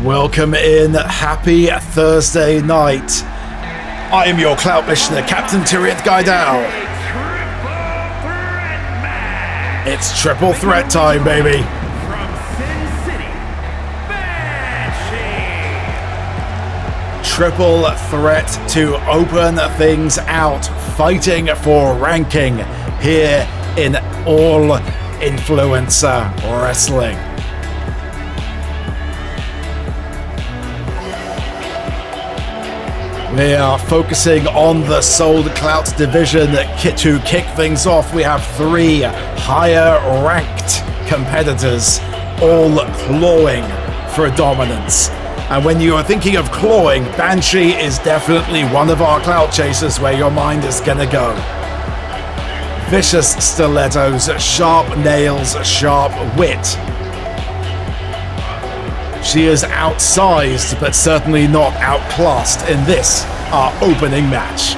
Welcome in, happy Thursday night. I am your Clout Missioner, Captain Tyriot Guidal. It's triple threat time, baby. From Sin City, Banshee. Triple threat to open things out, fighting for ranking here in All Influencer Wrestling. We are focusing on the Sold Clout division. To kick things off, we have three higher ranked competitors, all clawing for dominance. And when you are thinking of clawing, Banshee is definitely one of our clout chasers where your mind is gonna go. Vicious stilettos, sharp nails, sharp wit. She is outsized, but certainly not outclassed in this, our opening match.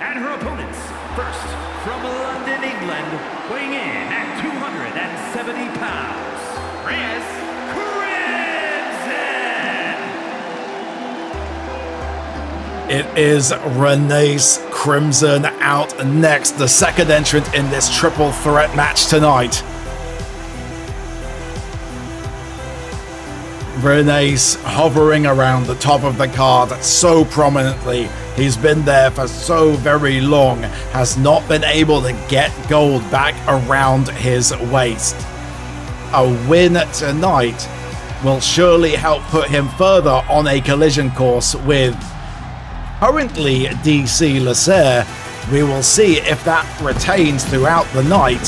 And her opponents, first from London, England, weighing in at 270 pounds, Reyes It is Renace Crimson out next, the second entrant in this triple threat match tonight. Renace hovering around the top of the card so prominently. He's been there for so very long, has not been able to get gold back around his waist. A win tonight will surely help put him further on a collision course with currently DC Lasser. We will see if that retains throughout the night.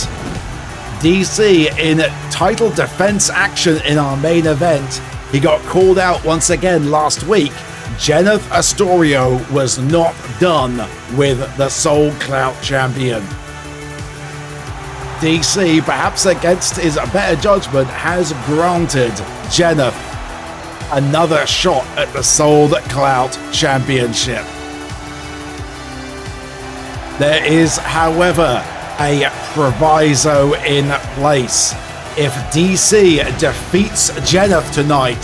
DC in title defense action in our main event. He got called out once again last week. Jeneth Astorio was not done with the Soul Clout champion. DC, perhaps against his better judgment, has granted Jeneth another shot at the Soul Clout Championship. There is, however, a proviso in place. If DC defeats Jeneth tonight,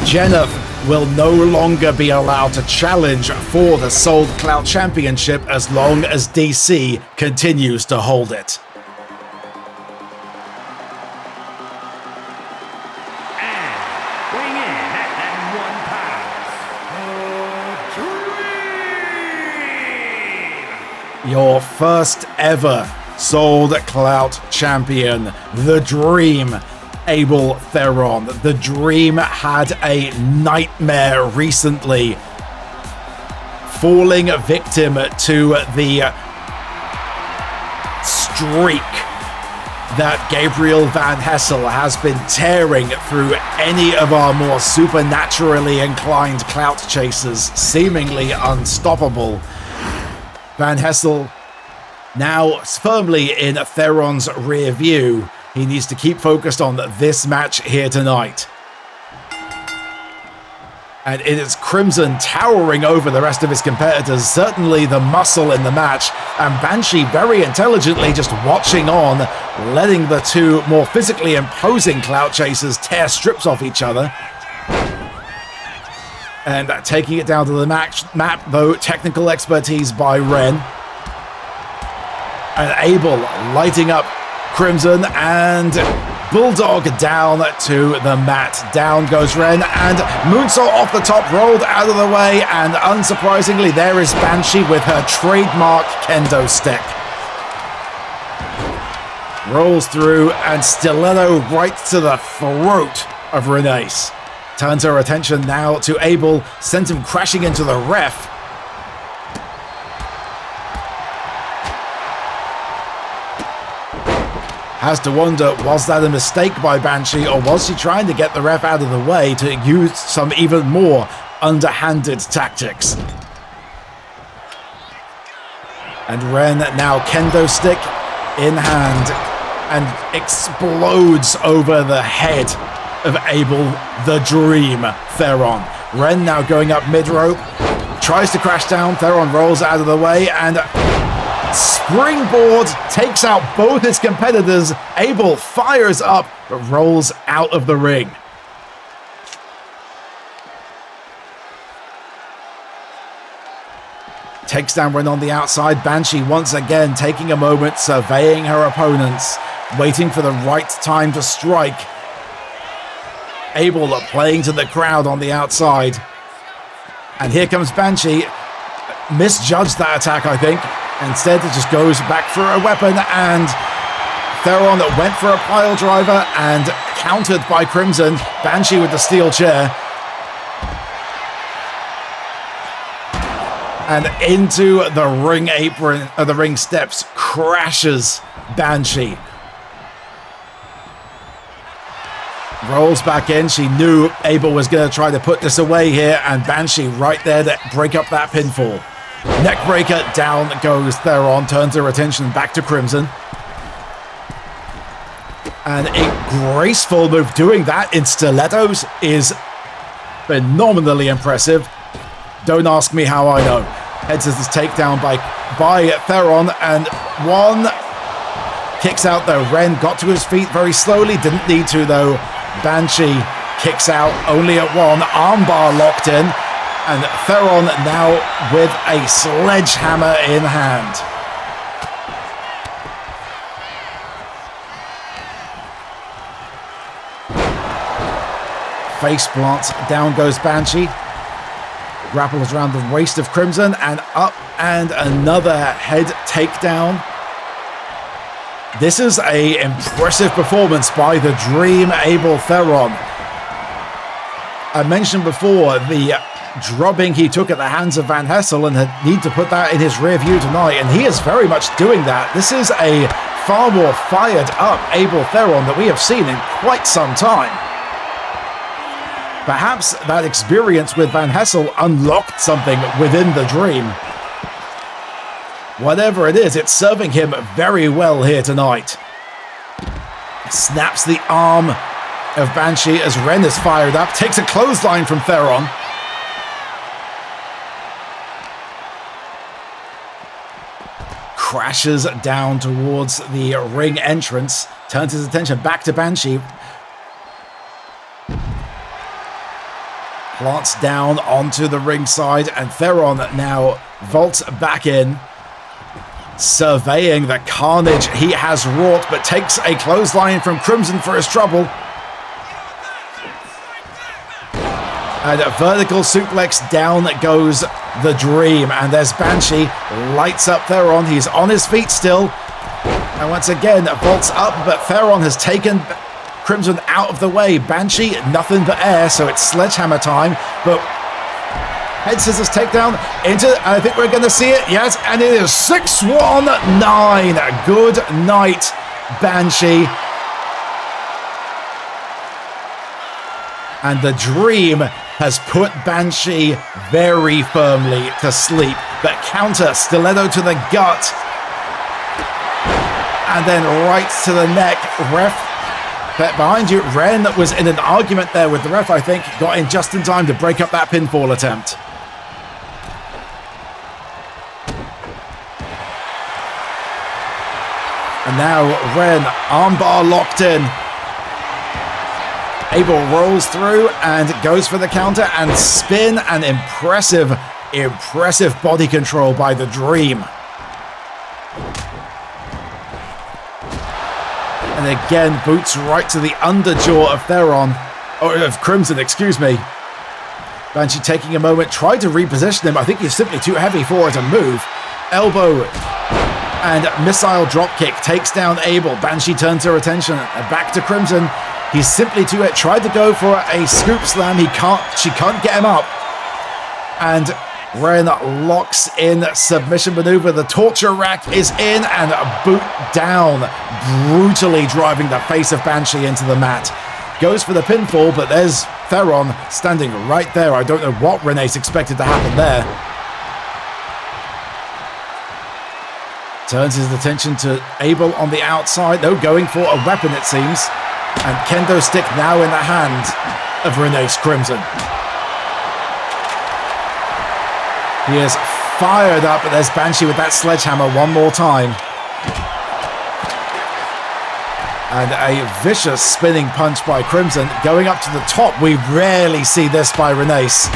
Jeneth will no longer be allowed to challenge for the Soul Clout Championship as long as DC continues to hold it. Your first ever Sold Clout champion, The Dream, Abel Theron. The Dream had a nightmare recently, falling victim to the streak that Gabriel Van Hessel has been tearing through any of our more supernaturally inclined clout chasers, seemingly unstoppable. Van Hessel now firmly in Theron's rear view. He needs to keep focused on this match here tonight. And it is Crimson towering over the rest of his competitors, certainly the muscle in the match, and Banshee very intelligently just watching on, letting the two more physically imposing clout chasers tear strips off each other. And taking it down to the map, though, technical expertise by Ren. And Abel lighting up Crimson, and Bulldog down to the mat. Down goes Ren, and moonsault off the top, rolled out of the way, and unsurprisingly, there is Banshee with her trademark kendo stick. Rolls through, and stiletto right to the throat of Renace. Turns her attention now to Abel, sends him crashing into the ref. Has to wonder, was that a mistake by Banshee, or was she trying to get the ref out of the way to use some even more underhanded tactics? And Ren now kendo stick in hand and explodes over the head of Abel the Dream Theron. Ren now going up mid-rope, tries to crash down. Theron rolls out of the way and springboard takes out both his competitors. Abel fires up but rolls out of the ring. Takes down Ren on the outside. Banshee once again taking a moment, surveying her opponents, waiting for the right time to strike. Abel playing to the crowd on the outside. And here comes Banshee. Misjudged that attack, I think. Instead, it just goes back for a weapon, and Theron went for a pile driver and countered by Crimson. Banshee with the steel chair. And into the ring apron, the ring steps, crashes Banshee. Rolls back in. She knew Abel was going to try to put this away here, and Banshee right there to break up that pinfall. Neckbreaker, down goes Theron, turns her attention back to Crimson. And a graceful move doing that in stilettos is phenomenally impressive. Don't ask me how I know. Head scissors takedown by Theron, and one kicks out though. Ren got to his feet very slowly, didn't need to though. Banshee kicks out only at one, armbar locked in, and Theron now with a sledgehammer in hand. Face plants, down goes Banshee. Grapples around the waist of Crimson and up, and another head takedown. This is an impressive performance by the Dream Abel Theron. I mentioned before the drubbing he took at the hands of Van Hessel and had need to put that in his rear view tonight, and he is very much doing that. This is a far more fired up Abel Theron that we have seen in quite some time. Perhaps that experience with Van Hessel unlocked something within the Dream. Whatever it is, it's serving him very well here tonight. Snaps the arm of Banshee as Ren is fired up. Takes a clothesline from Theron. Crashes down towards the ring entrance. Turns his attention back to Banshee. Plants down onto the ringside, and Theron now vaults back in, surveying the carnage he has wrought, but takes a clothesline from Crimson for his trouble. And a vertical suplex, down goes the Dream, and there's Banshee, lights up Theron. He's on his feet still, and once again vaults up, but Theron has taken Crimson out of the way. Banshee, nothing but air, so it's sledgehammer time, but head scissors takedown into, I think we're going to see it, yes, and it is 6-1-9. Good night, Banshee. And the Dream has put Banshee very firmly to sleep, but counter, stiletto to the gut, and then right to the neck. Ref behind you. Ren was in an argument there with the ref, I think. Got in just in time to break up that pinfall attempt. And now Ren, armbar locked in. Abel rolls through and goes for the counter and spin, and impressive body control by the Dream. And again, boots right to the underjaw of Theron, or of Crimson, excuse me. Banshee taking a moment, tried to reposition him. I think he's simply too heavy for it to move. Elbow and missile dropkick takes down Abel. Banshee turns her attention back to Crimson. He's simply too tried to go for a scoop slam. She can't get him up. And Ren locks in submission maneuver. The torture rack is in, and a boot down, brutally driving the face of Banshee into the mat. Goes for the pinfall, but there's Theron standing right there. I don't know what Renee's expected to happen there. Turns his attention to Abel on the outside. No, going for a weapon, it seems. And kendo stick now in the hand of Renee's Crimson. He is fired up, but there's Banshee with that sledgehammer one more time. And a vicious spinning punch by Crimson going up to the top. We rarely see this by Renee's.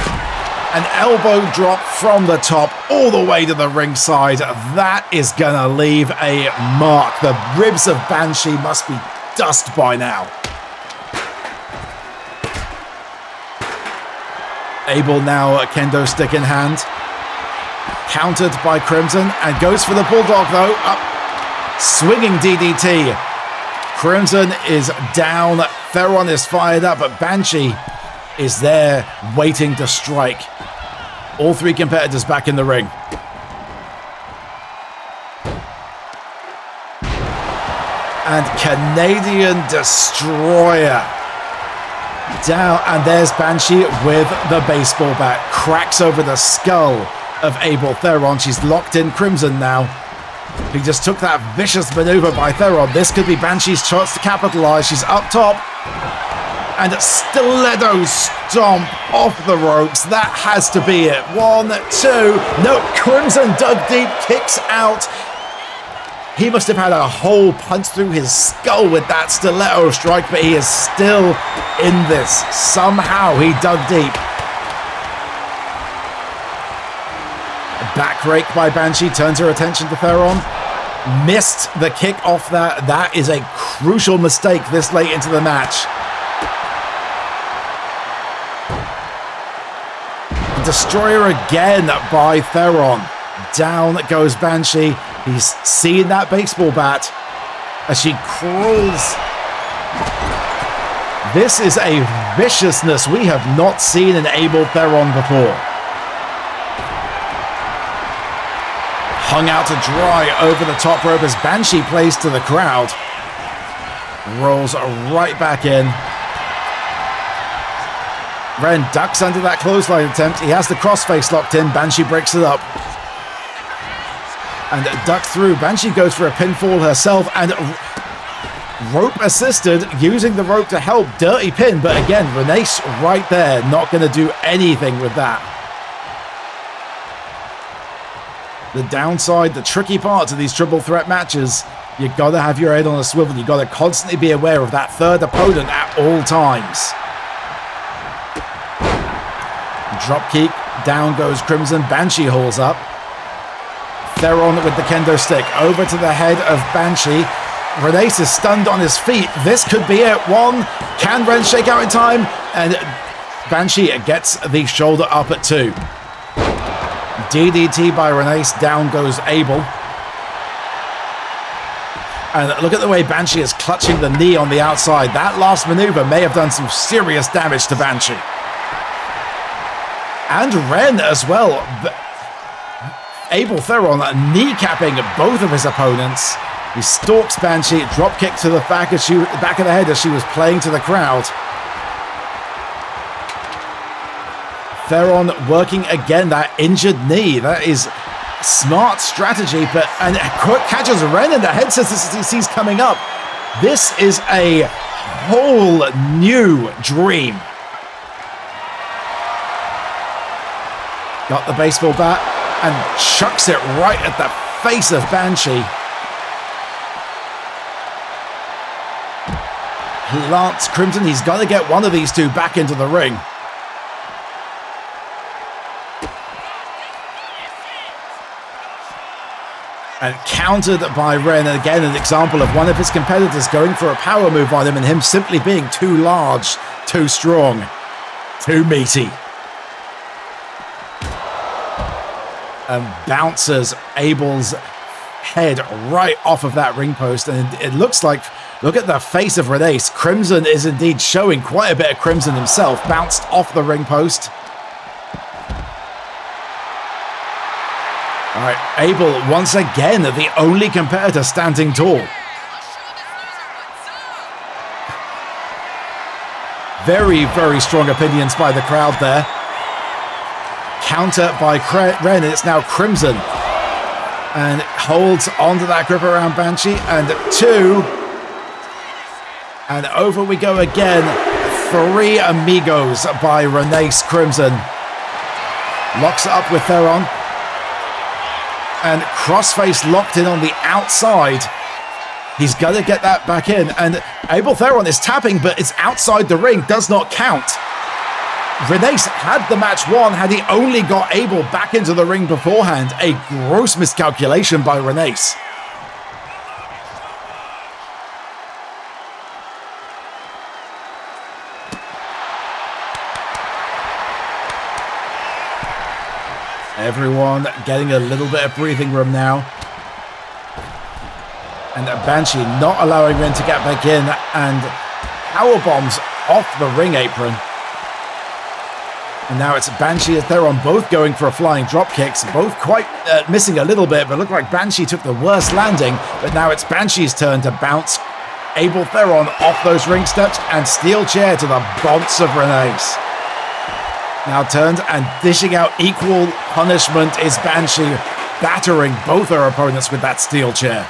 An elbow drop from the top all the way to the ringside. That is going to leave a mark. The ribs of Banshee must be dust by now. Abel now a kendo stick in hand. Countered by Crimson and goes for the Bulldog though. Up, swinging DDT. Crimson is down. Theron is fired up, but Banshee is there waiting to strike. All three competitors back in the ring. And Canadian Destroyer down, and there's Banshee with the baseball bat. Cracks over the skull of Abel Theron. She's locked in Crimson now. He just took that vicious maneuver by Theron. This could be Banshee's chance to capitalize. She's up top. And stiletto stomp off the ropes. That has to be it. 1, 2. No, Crimson dug deep, kicks out. He must have had a hole punched through his skull with that stiletto strike, but he is still in this. Somehow he dug deep. A back rake by Banshee turns her attention to Theron. Missed the kick off that. That is a crucial mistake this late into the match. Destroyer again by Theron. Down goes Banshee. He's seeing that baseball bat as she crawls. This is a viciousness we have not seen in Abel Theron before. Hung out to dry over the top rope as Banshee plays to the crowd. Rolls right back in. Ren ducks under that clothesline attempt. He has the crossface locked in. Banshee breaks it up. And ducked through. Banshee goes for a pinfall herself and rope assisted, using the rope to help. Dirty pin, but again, Renee's right there. Not going to do anything with that. The downside, the tricky part to these triple threat matches, you got to have your head on a swivel. You got to constantly be aware of that third opponent at all times. Drop kick, down goes Crimson. Banshee hauls up. Theron with the kendo stick over to the head of Banshee. Renee's is stunned on his feet. This could be it. 1. Can Ren shake out in time? And Banshee gets the shoulder up at 2. DDT by Renee's. Down goes Abel. And look at the way Banshee is clutching the knee on the outside. That last maneuver may have done some serious damage to Banshee. And Ren as well. Abel Theron kneecapping both of his opponents. He stalks Banshee, drop kick to the back of the head as she was playing to the crowd. Theron working again that injured knee. That is smart strategy, and catches Ren in the head as he sees coming up. This is a whole new dream. Got the baseball bat and chucks it right at the face of Banshee. Lance Crimson, he's got to get one of these two back into the ring. And countered by Ren. And again, an example of one of his competitors going for a power move on him and him simply being too large, too strong, too meaty. And bounces Abel's head right off of that ring post. And it looks like, look at the face of Renee's. Crimson is indeed showing quite a bit of Crimson himself. Bounced off the ring post. All right, Abel once again the only competitor standing tall. Very, very strong opinions by the crowd there. Counter by Ren, it's now Crimson. And holds onto that grip around Banshee. And 2. And over we go again. Three Amigos by Renace Crimson. Locks it up with Theron. And Crossface locked in on the outside. He's going to get that back in. And Abel Theron is tapping, but it's outside the ring. Does not count. Renace had the match won had he only got Abel back into the ring beforehand. A gross miscalculation by Renace. Everyone getting a little bit of breathing room now. And Banshee not allowing Ren to get back in, and powerbombs off the ring apron. And now it's Banshee and Theron both going for a flying drop kicks, both quite missing a little bit, but look like Banshee took the worst landing. But now it's Banshee's turn to bounce Abel Theron off those ring steps, and steel chair to the bonts of Renace. Now turned and dishing out equal punishment is Banshee, battering both her opponents with that steel chair.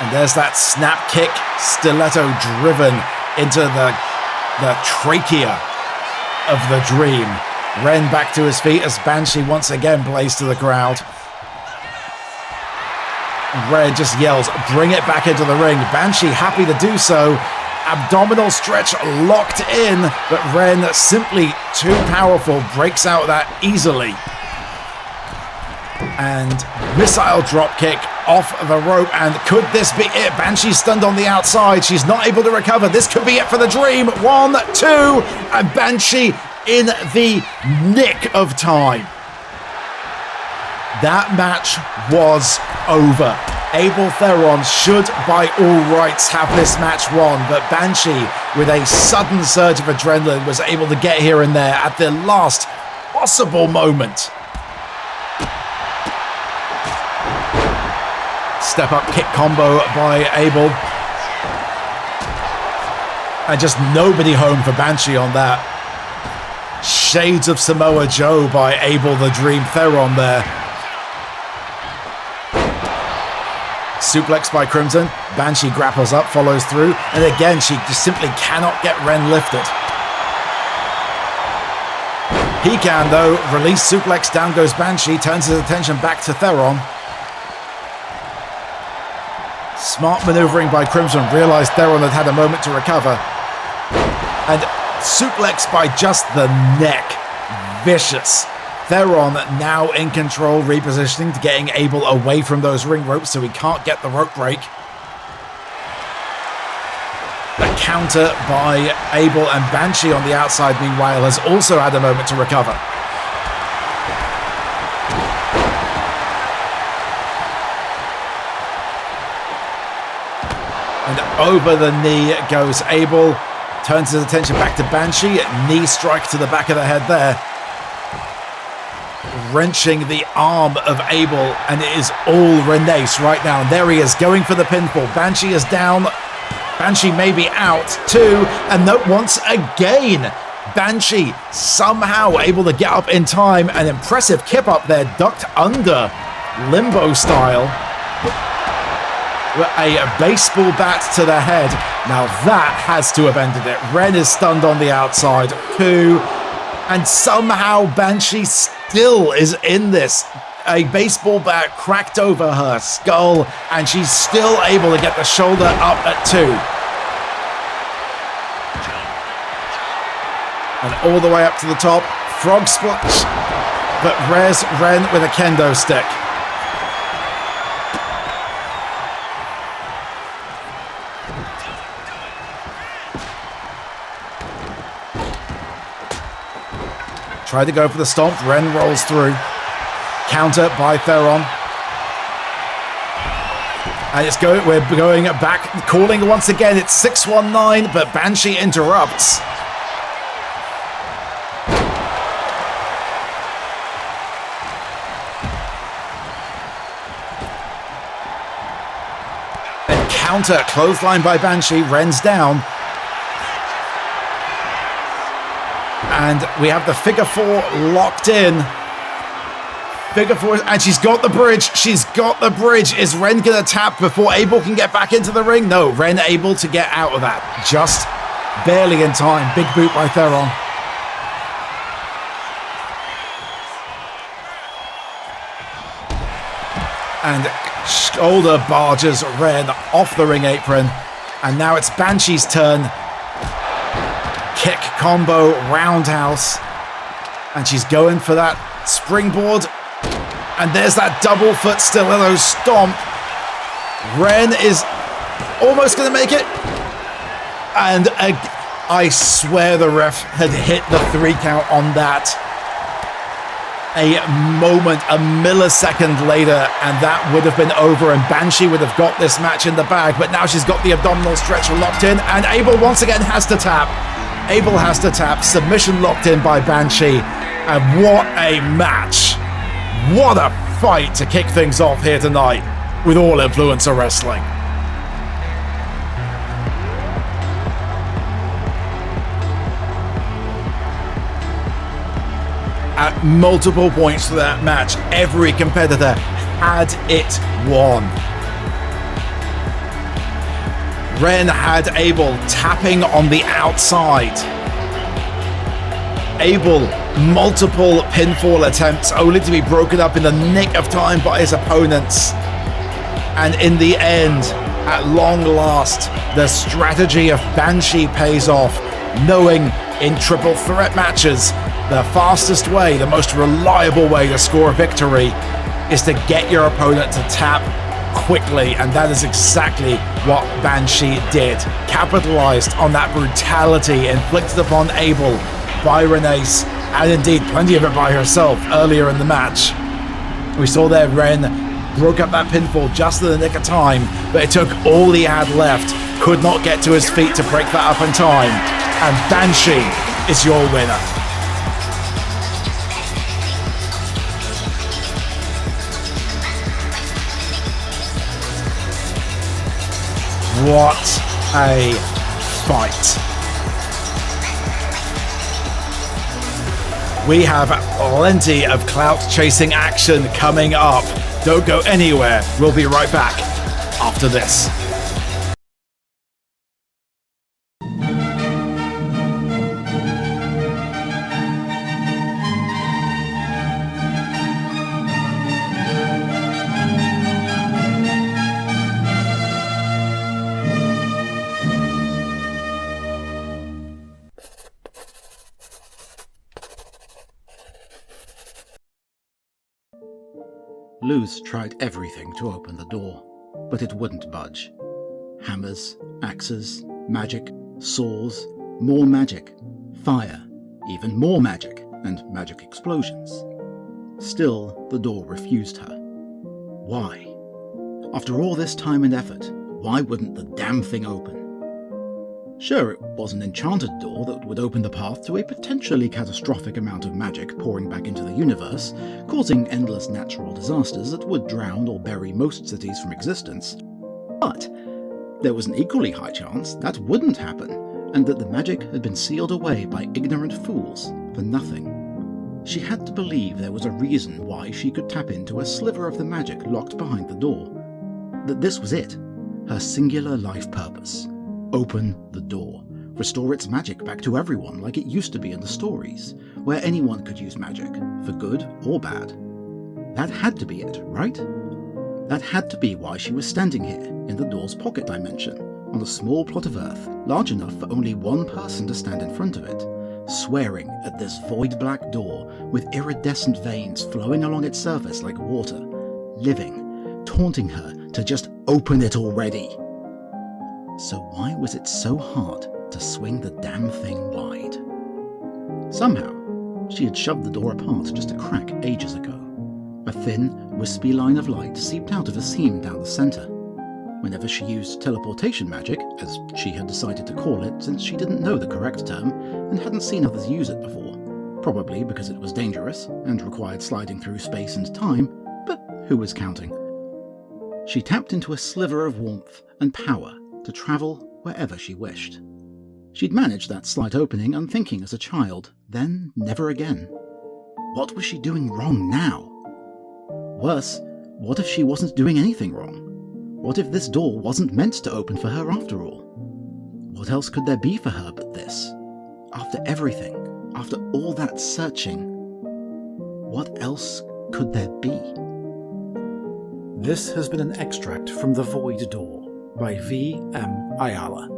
And there's that snap kick, stiletto driven into the trachea of the Dream. Ren back to his feet as Banshee once again plays to the crowd. Ren just yells, bring it back into the ring. Banshee happy to do so. Abdominal stretch locked in, but Ren, simply too powerful, breaks out that easily. And missile drop kick off the rope, and could this be it? Banshee stunned on the outside. She's not able to recover. This could be it for the Dream. 1, 2, and Banshee in the nick of time. That match was over. Abel Theron should, by all rights, have this match won, but Banshee, with a sudden surge of adrenaline, was able to get here and there at the last possible moment. Step-up kick combo by Abel. And just nobody home for Banshee on that. Shades of Samoa Joe by Abel the Dream Theron there. Suplex by Crimson. Banshee grapples up, follows through, and again she just simply cannot get Ren lifted. He can though. Release suplex, down goes Banshee, turns his attention back to Theron. Smart maneuvering by Crimson, realized Theron had a moment to recover. And suplex by just the neck. Vicious. Theron now in control, repositioning to getting Abel away from those ring ropes so he can't get the rope break. The counter by Abel, and Banshee on the outside, meanwhile, has also had a moment to recover. And over the knee goes Abel. Turns his attention back to Banshee. Knee strike to the back of the head there. Wrenching the arm of Abel, and it is all Renace right now. And there he is, going for the pinfall. Banshee is down. Banshee may be out too. And note once again, Banshee somehow able to get up in time. An impressive kip up there, ducked under, limbo style. A baseball bat to the head. Now that has to have ended it. Ren is stunned on the outside too. And somehow Banshee still is in this. A baseball bat cracked over her skull, and she's still able to get the shoulder up at 2. And all the way up to the top. Frog splash. But Ren with a kendo stick. Tried to go for the stomp. Ren rolls through. Counter by Theron. And it's going. We're going back. Calling once again. It's 619, but Banshee interrupts. And counter. Clothesline by Banshee. Ren's down. And we have the figure 4 locked in. Figure four, and she's got the bridge. She's got the bridge. Is Ren going to tap before Abel can get back into the ring? No, Ren able to get out of that. Just barely in time. Big boot by Theron. And shoulder barges Ren off the ring apron. And now it's Banshee's turn. Kick combo, roundhouse. And she's going for that springboard. And there's that double foot stiletto stomp. Ren is almost going to make it. And I swear the ref had hit the 3 count on that. A moment, a millisecond later, and that would have been over, and Banshee would have got this match in the bag. But now she's got the abdominal stretcher locked in, and Abel once again has to tap. Abel has to tap. Submission locked in by Banshee. And what a match. What a fight to kick things off here tonight with All Influencer Wrestling. At multiple points to that match, every competitor had it won. Ren had Abel tapping on the outside. Abel, multiple pinfall attempts only to be broken up in the nick of time by his opponents. And in the end, at long last, the strategy of Banshee pays off, knowing in triple threat matches, the fastest way, the most reliable way to score a victory is to get your opponent to tap quickly, and that is exactly what Banshee did. Capitalized on that brutality inflicted upon Abel by Renace, and indeed plenty of it by herself earlier in the match. We saw there Ren broke up that pinfall just in the nick of time, but it took all he had left, could not get to his feet to break that up in time, and Banshee is your winner. What a fight. We have plenty of clout-chasing action coming up. Don't go anywhere. We'll be right back after this. Luz tried everything to open the door, but it wouldn't budge. Hammers, axes, magic, saws, more magic, fire, even more magic, and magic explosions. Still, the door refused her. Why? After all this time and effort, why wouldn't the damn thing open? Sure, it was an enchanted door that would open the path to a potentially catastrophic amount of magic pouring back into the universe, causing endless natural disasters that would drown or bury most cities from existence. But there was an equally high chance that wouldn't happen, and that the magic had been sealed away by ignorant fools for nothing. She had to believe there was a reason why she could tap into a sliver of the magic locked behind the door. That this was it, her singular life purpose. Open the door. Restore its magic back to everyone like it used to be in the stories, where anyone could use magic, for good or bad. That had to be it, right? That had to be why she was standing here, in the door's pocket dimension, on a small plot of Earth, large enough for only one person to stand in front of it, swearing at this void black door with iridescent veins flowing along its surface like water, living, taunting her to just open it already. So why was it so hard to swing the damn thing wide? Somehow, she had shoved the door apart just a crack ages ago. A thin, wispy line of light seeped out of a seam down the center. Whenever she used teleportation magic, as she had decided to call it since she didn't know the correct term and hadn't seen others use it before, probably because it was dangerous and required sliding through space and time, but who was counting? She tapped into a sliver of warmth and power to travel wherever she wished. She'd managed that slight opening unthinking as a child, then never again. What was she doing wrong now? Worse, what if she wasn't doing anything wrong? What if this door wasn't meant to open for her after all? What else could there be for her but this? After everything, after all that searching, what else could there be? This has been an extract from The Void Door by V.M. Ayala.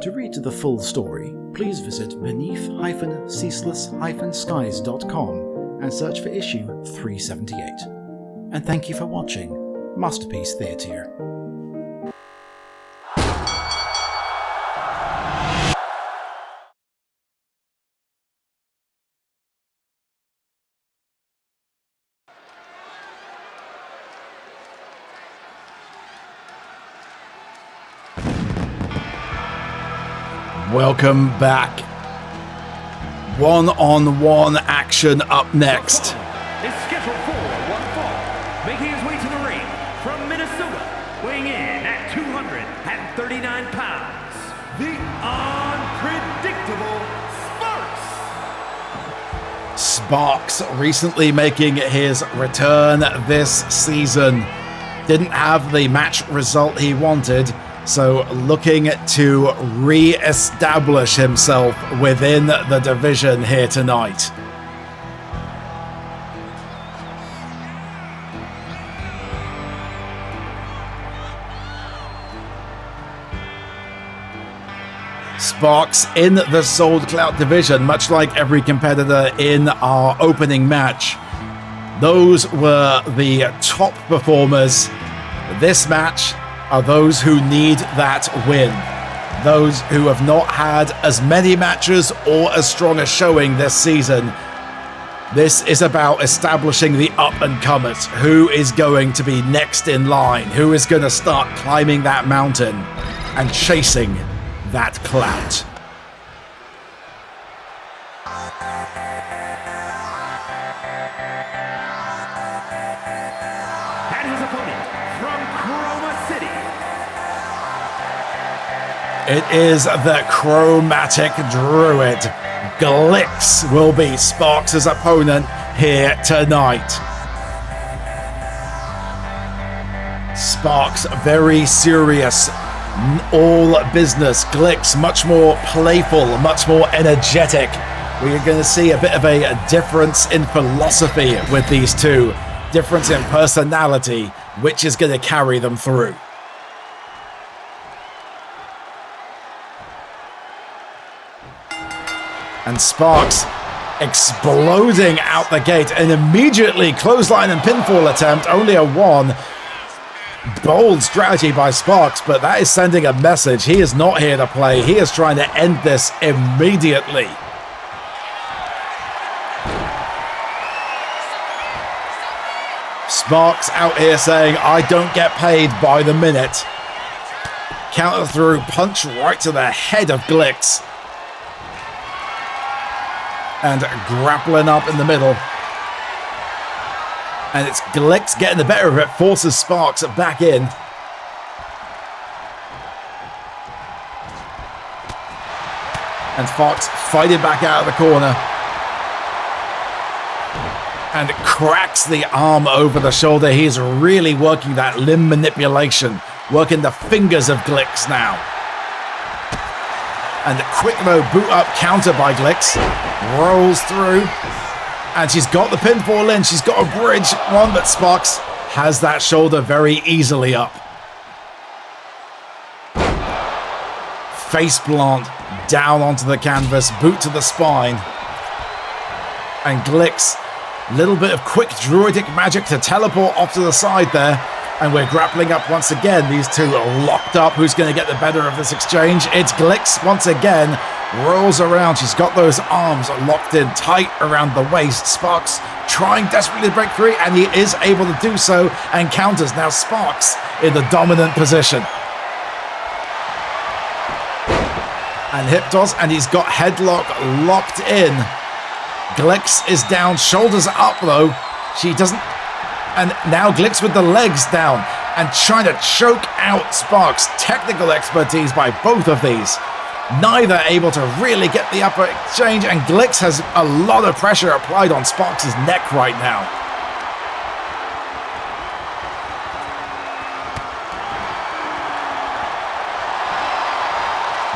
To read the full story, please visit beneath-ceaseless-skies.com and search for issue 378. And thank you for watching Masterpiece Theatre. Welcome back. One-on-one action up next. Is scheduled for one fall, making his way to the ring from Minnesota, weighing in at 239 pounds, the unpredictable Sparks. Sparks recently making his return this season. Didn't have the match result he wanted, so looking to re-establish himself within the division here tonight. Sparks in the Sold Clout division, much like every competitor in our opening match. Those were the top performers. This match are those who need that win. Those who have not had as many matches or as strong a showing this season. This is about establishing the up-and-comers. Who is going to be next in line? Who is going to start climbing that mountain and chasing that clout? And his opponent from Chroma City. It is the Chromatic Druid. Glix will be Sparks' opponent here tonight. Sparks very serious, all business. Glix much more playful, much more energetic. We are going to see a bit of a difference in philosophy with these two. Difference in personality, which is going to carry them through. And Sparks exploding out the gate, and immediately clothesline and pinfall attempt, only a one. Bold strategy by Sparks, but that is sending a message. He is not here to play. He is trying to end this immediately. Sparks out here saying, I don't get paid by the minute. Counter through, punch right to the head of Glix. And grappling up in the middle. And it's Glix getting the better of it, forces Sparks back in. And Sparks fighting back out of the corner. And cracks the arm over the shoulder. He is really working that limb manipulation, working the fingers of Glix now. And a quick low boot up counter by Glix. Rolls through. And she's got the pinfall in. She's got a bridge one, but Sparks has that shoulder very easily up. Face plant down onto the canvas. Boot to the spine. And Glix, little bit of quick druidic magic to teleport off to the side there. And we're grappling up once again. These two are locked up. Who's going to get the better of this exchange? It's Glix once again. Rolls around. She's got those arms locked in tight around the waist. Sparks trying desperately to break free, and he is able to do so and counters. Now Sparks in the dominant position. And hip toss, and he's got headlock locked in. Glix is down, shoulders up though. She doesn't. And now Glix with the legs down and trying to choke out Sparks. Technical expertise by both of these. Neither able to really get the upper exchange, and Glix has a lot of pressure applied on Sparks' neck right now.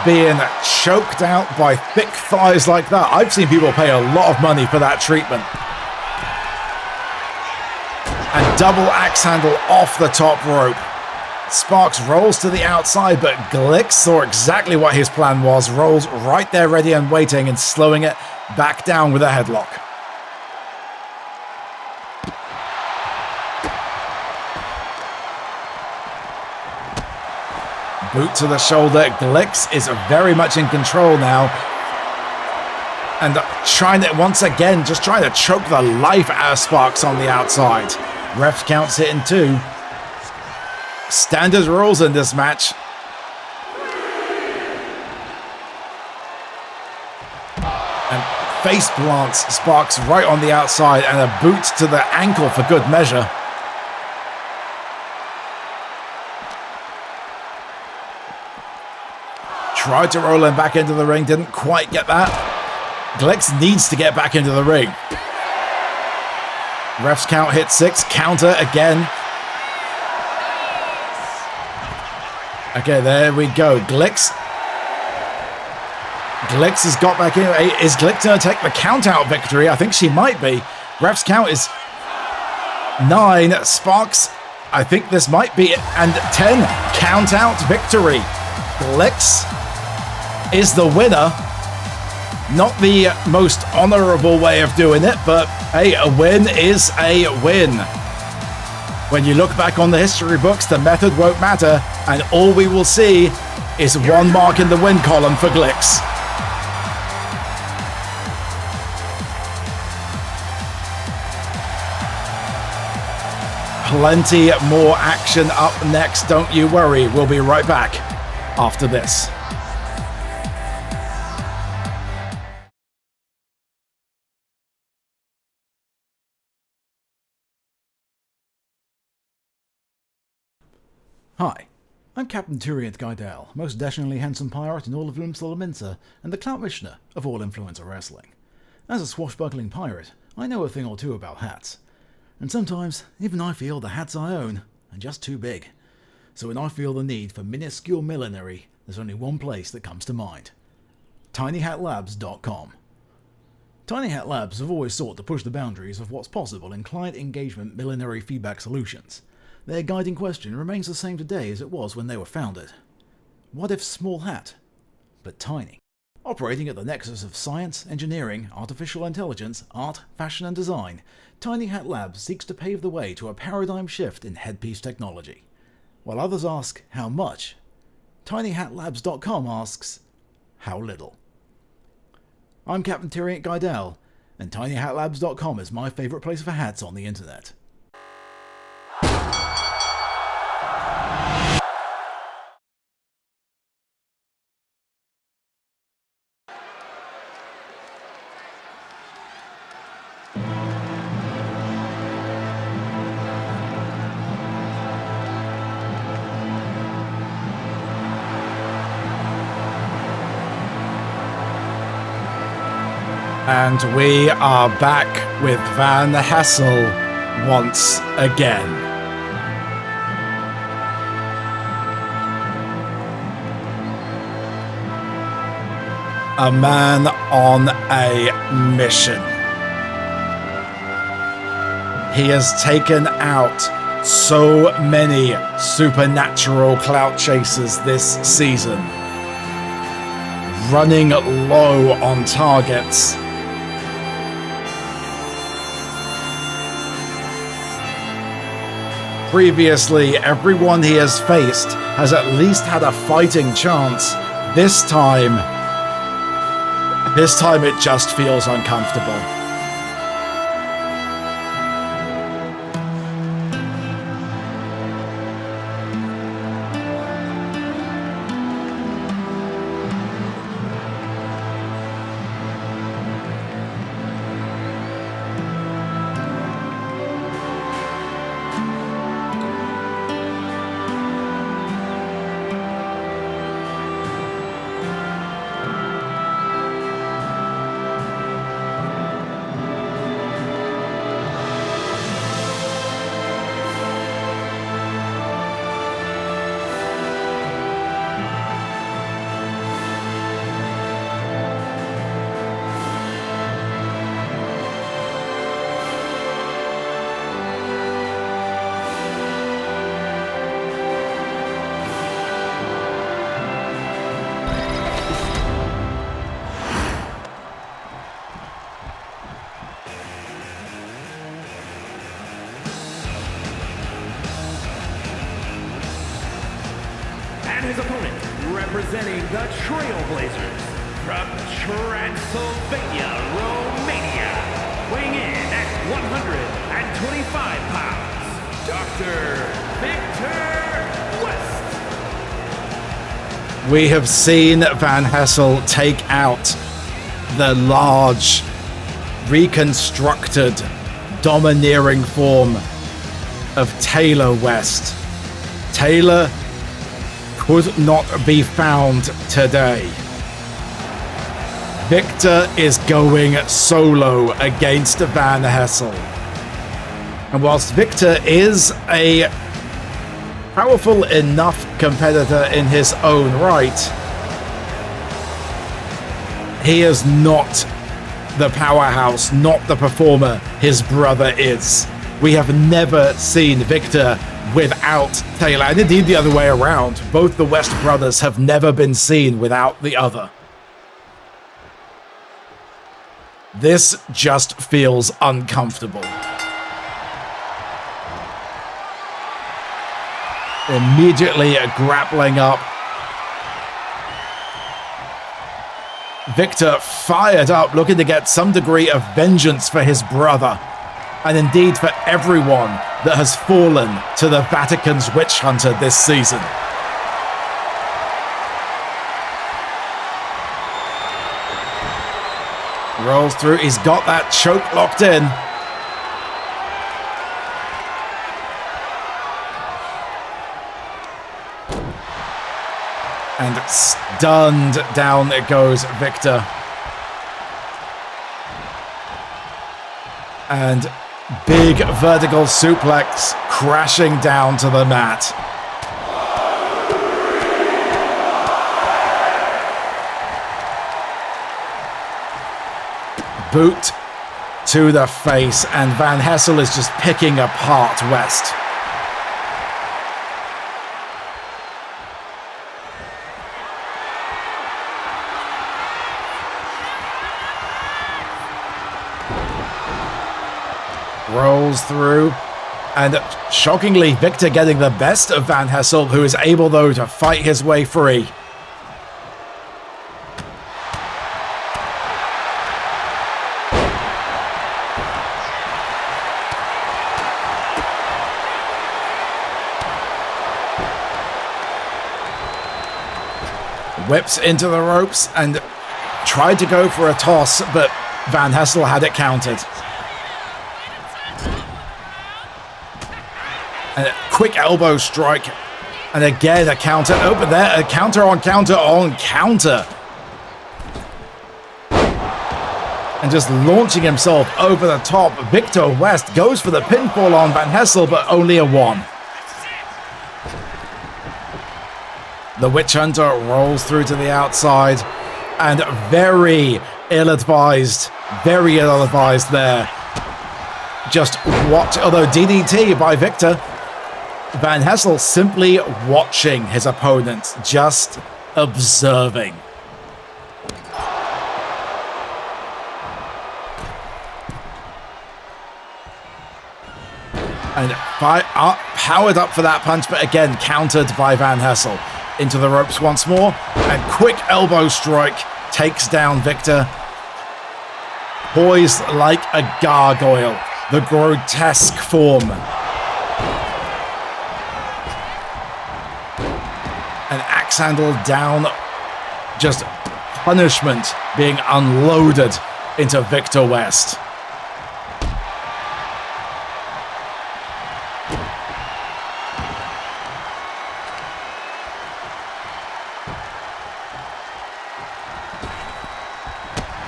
being choked out by thick thighs like that. I've seen people pay a lot of money for that treatment. And double axe handle off the top rope. Sparks rolls to the outside, but Glick saw exactly what his plan was. Rolls right there ready and waiting and slowing it back down with a headlock. Boot to the shoulder. Glix is very much in control now. And trying to, once again, just trying to choke the life out of Sparks on the outside. Ref counts it in 2. Standard rules in this match. And face plants Sparks right on the outside and a boot to the ankle for good measure. Tried to roll him back into the ring, didn't quite get that. Glix needs to get back into the ring. Ref's count hit 6, counter again. Okay, there we go. Glix has got back in. Is Glix going to take the count-out victory? I think she might be. Ref's count is 9. Sparks, I think this might be it. And 10, count-out victory. Glix is the winner. Not the most honorable way of doing it, but hey, a win is a win. When you look back on the history books, the method won't matter, and all we will see is 1 mark in the win column for Glix. Plenty more action up next, don't you worry. We'll be right back after this. Hi, I'm Captain Turiant Guidel, most dashingly handsome pirate in all of Limsa and the clout missioner of all influencer wrestling. As a swashbuckling pirate, I know a thing or two about hats. And sometimes, even I feel the hats I own are just too big. So when I feel the need for minuscule millinery, there's only one place that comes to mind. tinyhatlabs.com. Tiny Hat Labs have always sought to push the boundaries of what's possible in client engagement millinery feedback solutions. Their guiding question remains the same today as it was when they were founded. What if small hat, but tiny? Operating at the nexus of science, engineering, artificial intelligence, art, fashion and design, Tiny Hat Labs seeks to pave the way to a paradigm shift in headpiece technology. While others ask, how much? tinyhatlabs.com asks, how little? I'm Captain Turiant Guidel, and tinyhatlabs.com is my favourite place for hats on the internet. And we are back with Van Hassel once again. A man on a mission. He has taken out so many supernatural clout chasers this season, running low on targets. Previously, everyone he has faced has at least had a fighting chance. This time it just feels uncomfortable. And his opponent, representing the Trailblazers, from Transylvania, Romania, weighing in at 125 pounds, Dr. Victor West. We have seen Van Hessel take out the large, reconstructed, domineering form of Taylor West. Taylor could not be found today. Victor is going solo against Van Hessel. And whilst Victor is a powerful enough competitor in his own right, he is not the powerhouse, not the performer his brother is. We have never seen Victor without Taylor, and indeed the other way around. Both the West brothers have never been seen without the other. This just feels uncomfortable. Immediately grappling up. Victor fired up, looking to get some degree of vengeance for his brother, and indeed for everyone that has fallen to the Vatican's witch hunter this season. Rolls through, he's got that choke locked in. And stunned down it goes Victor. And big vertical suplex crashing down to the mat. Boot to the face, and Van Hessel is just picking apart West. Rolls through, and shockingly, Victor getting the best of Van Hessel, who is able, though, to fight his way free. Whips into the ropes and tried to go for a toss, but Van Hessel had it countered. And a quick elbow strike. And again, a counter. Open there. A counter on counter on counter. And just launching himself over the top. Victor West goes for the pinfall on Van Hessel, but only a 1. The Witch Hunter rolls through to the outside. And very ill-advised there. Just watch. Although DDT by Victor. Van Hessel simply watching his opponent, just observing. And powered up for that punch, but again countered by Van Hessel. Into the ropes once more, and quick elbow strike takes down Victor. Poised like a gargoyle, the grotesque form. An axe handle down, just punishment being unloaded into Victor West.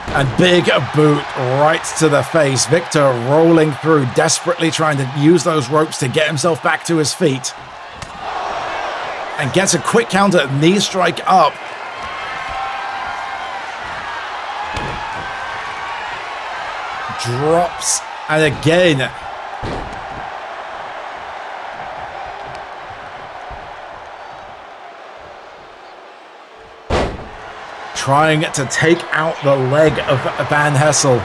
And big boot right to the face. Victor rolling through, desperately trying to use those ropes to get himself back to his feet. And gets a quick counter, knee strike up. Drops, and again. Trying to take out the leg of Van Hessel.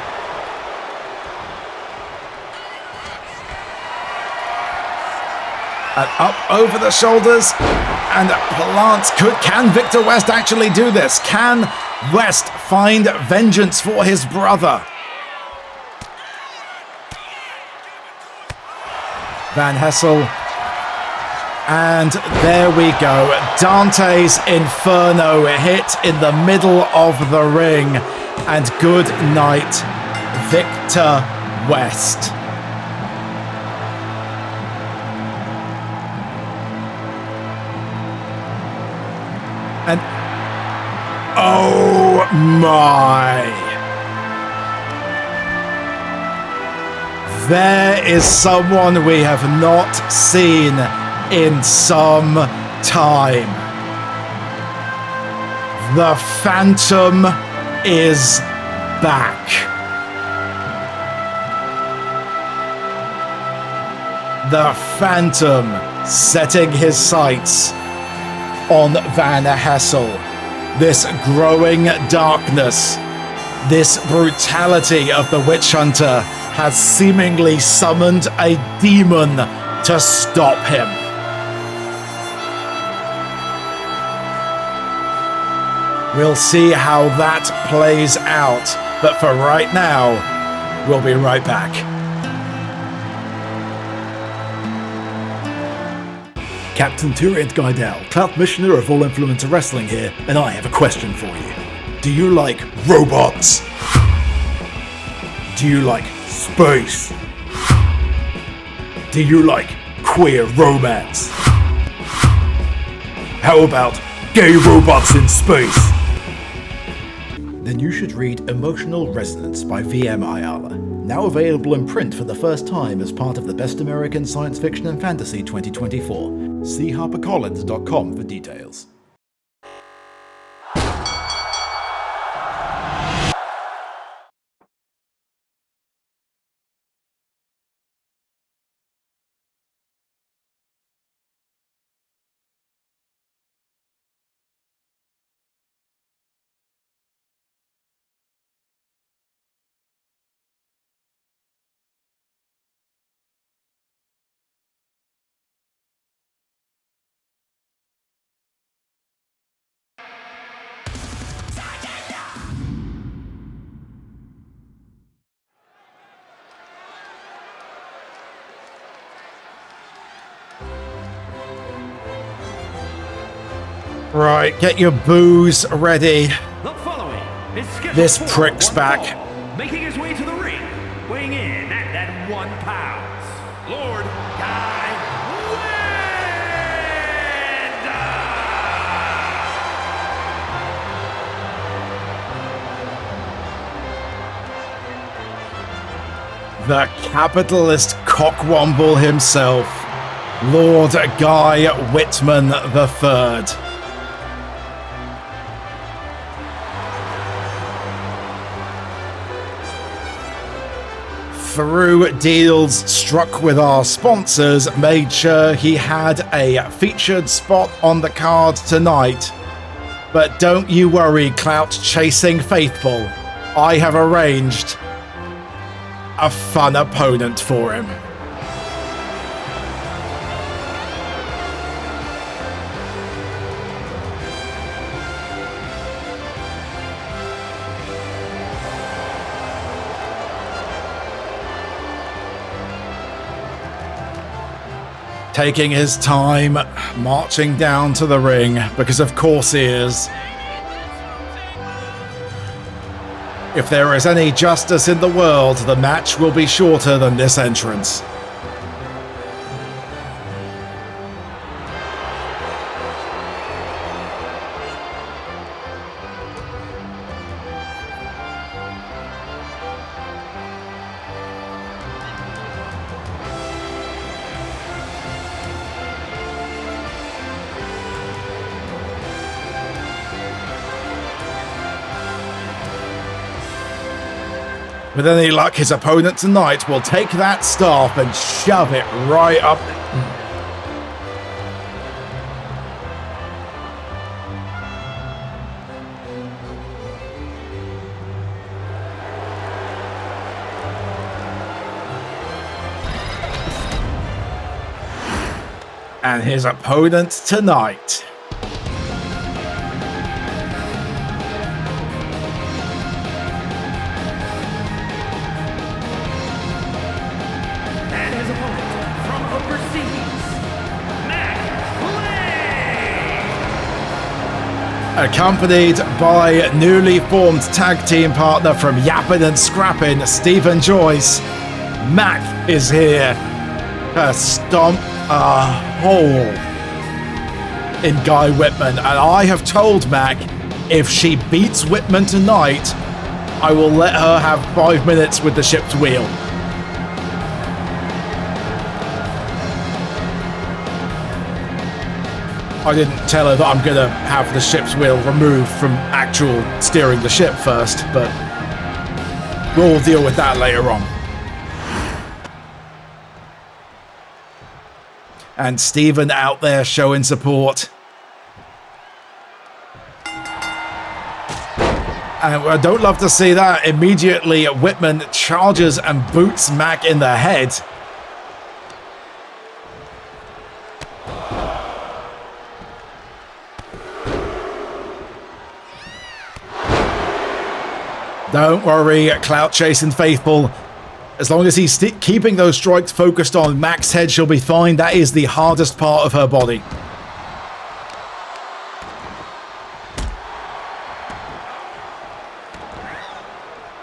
And up over the shoulders. and plants. Can Victor West actually do this? Can West find vengeance for his brother? Van Hessel. And there we go. Dante's Inferno hit in the middle of the ring. And good night, Victor West. And oh my! There is someone we have not seen in some time. The Phantom is back. The Phantom setting his sights on Van Hessel. This growing darkness, this brutality of the Witch Hunter has seemingly summoned a demon to stop him. We'll see how that plays out, but for right now, we'll be right back. Captain Tyrant Guidel, Cloud Missioner of All Influencer Wrestling here, and I have a question for you. Do you like robots? Do you like space? Do you like queer romance? How about gay robots in space? Then you should read Emotional Resonance by V.M. Ayala, now available in print for the first time as part of the Best American Science Fiction and Fantasy 2024. See harpercollins.com for details. Right, get your booze ready. The following is scheduled This for prick's one back. fall. Making his way to the ring, weighing in at 1 pound, Lord Guy Wanda. The capitalist cockwomble himself, Lord Guy Whitman III. Through deals struck with our sponsors, made sure he had a featured spot on the card tonight. But don't you worry, clout-chasing faithful. I have arranged a fun opponent for him. Taking his time, marching down to the ring, because of course he is. If there is any justice in the world, the match will be shorter than this entrance. With any luck, his opponent tonight will take that staff and shove it right up. And his opponent tonight. And his opponent from overseas, Mac Accompanied by newly formed tag team partner from Yappin' and Scrappin', Stephen Joyce, Mac is here to stomp a hole in Guy Whitman. And I have told Mac, if she beats Whitman tonight, I will let her have 5 minutes with the ship's wheel. I didn't tell her that I'm gonna have the ship's wheel removed from actual steering the ship first, but we'll deal with that later on. And Stephen out there showing support. And I don't love to see that. Immediately, Whitman charges and boots Mac in the head. Don't worry, clout chasing faithful. As long as he's keeping those strikes focused on Mac's head, she'll be fine. That is the hardest part of her body.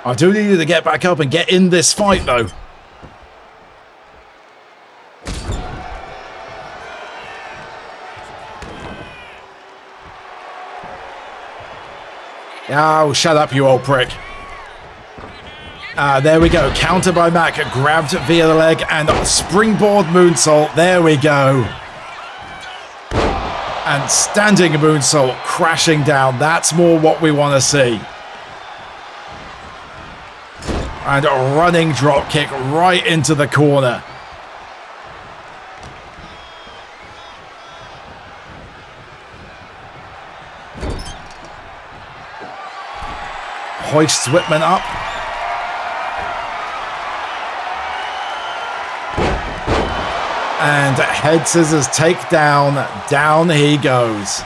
I do need you to get back up and get in this fight, though. Oh, shut up, you old prick. There we go. Counter by Mac. Grabbed via the leg and springboard moonsault. There we go. And standing moonsault crashing down. That's more what we want to see. And a running drop kick right into the corner. Hoists Whitman up. And head scissors takedown. Down he goes.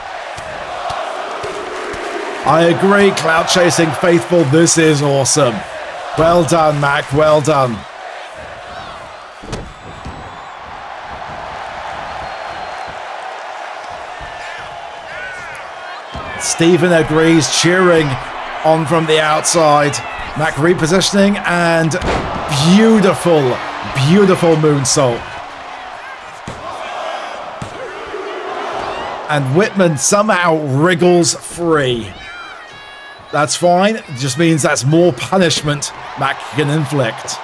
I agree, clout chasing faithful. This is awesome. Well done, Mac. Well done. Stephen agrees, cheering on from the outside. Mac repositioning and beautiful, beautiful moonsault. And Whitman somehow wriggles free. That's fine. It just means that's more punishment Mac can inflict.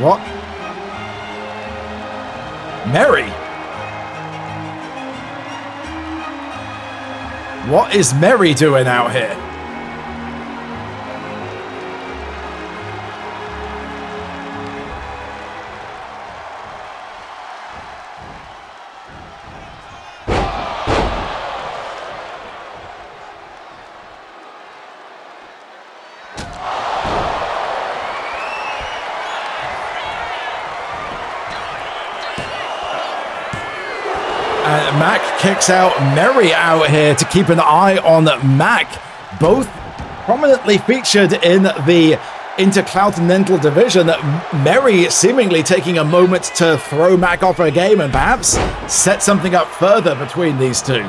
What? Mary? What is Mary doing out here? And Mac kicks out Mary out here to keep an eye on Mac. Both prominently featured in the Intercontinental Division. Mary seemingly taking a moment to throw Mac off her game and perhaps set something up further between these two.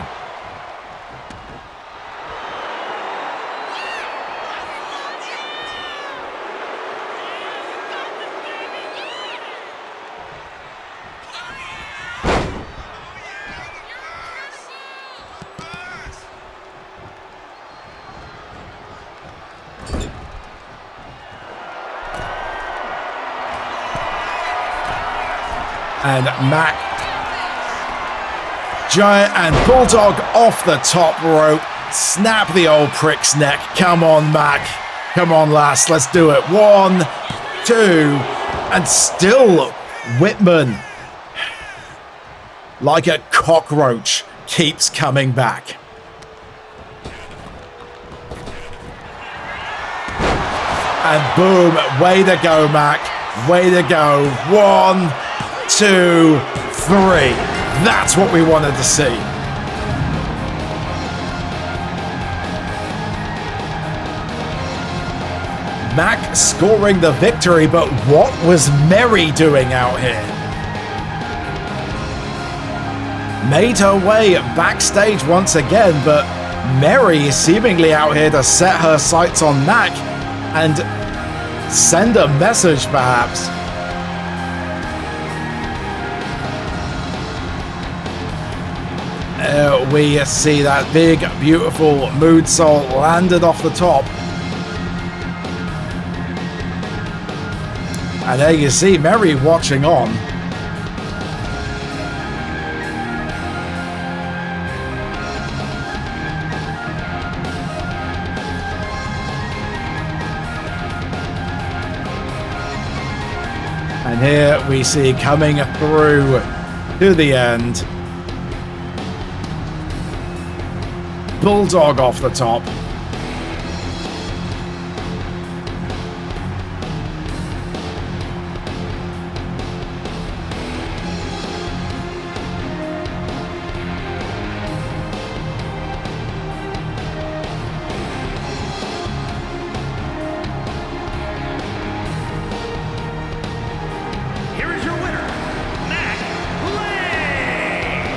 And Mac, Giant and Bulldog off the top rope. Snap the old prick's neck. Come on, Mac. Come on, lass. Let's do it. 1, 2, and still Whitman, like a cockroach, keeps coming back. And boom, way to go, Mac. Way to go. 1, 2, 3. That's what we wanted to see. Mac scoring the victory, but what was Mary doing out here? Made her way backstage once again, but Mary seemingly out here to set her sights on Mac and send a message, perhaps. We see that big, beautiful moonsault landed off the top. And there you see Mary watching on. And here we see coming through to the end, Bulldog off the top.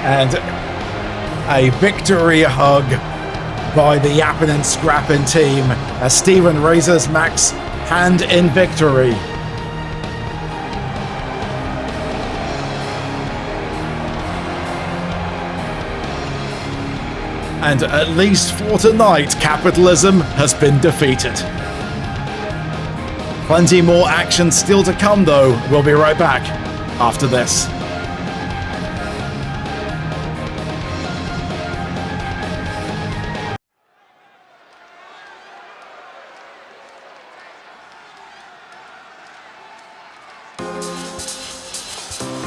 And a victory hug by the Yappin' and Scrappin' team as Steven raises Mac's hand in victory. And at least for tonight, capitalism has been defeated. Plenty more action still to come though. We'll be right back after this.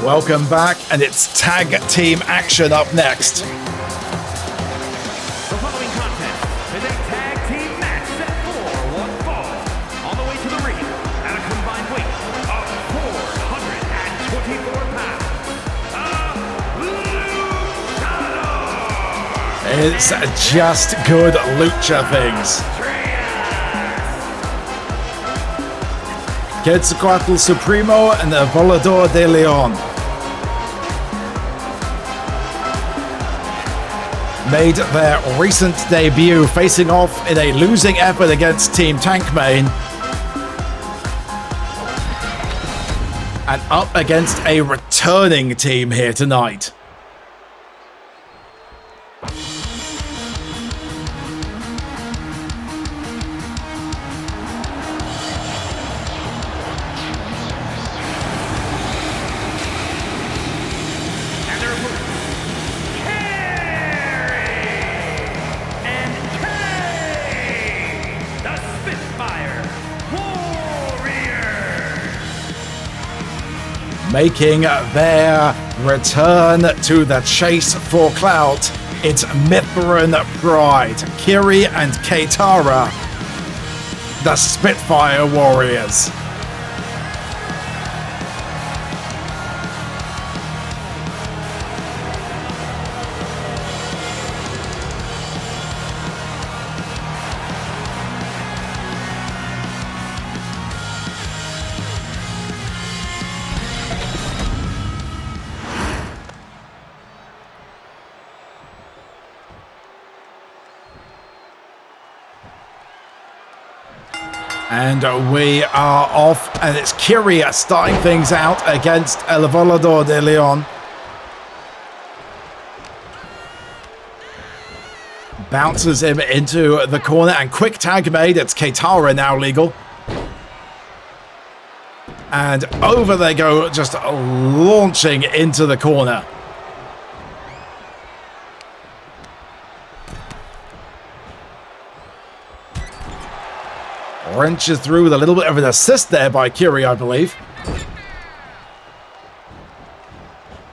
Welcome back, and it's tag team action up next. The following contest is a tag team match set for one fall. On the way to the ring at a combined weight of 424 pounds. It's just good lucha things. Quetzalcoatl Supremo and the Volador de Leon. Made their recent debut facing off in a losing effort against Team Tankmane. And up against a returning team here tonight. Making their return to the chase for clout, it's Mithrin Pride, Kiri and Keitara, the Spitfire Warriors. And we are off, and it's Kiri starting things out against El Volador de Leon. Bounces him into the corner, and quick tag made. It's Keitara now legal. And over they go, just launching into the corner. Wrenches through with a little bit of an assist there by Kiri, I believe.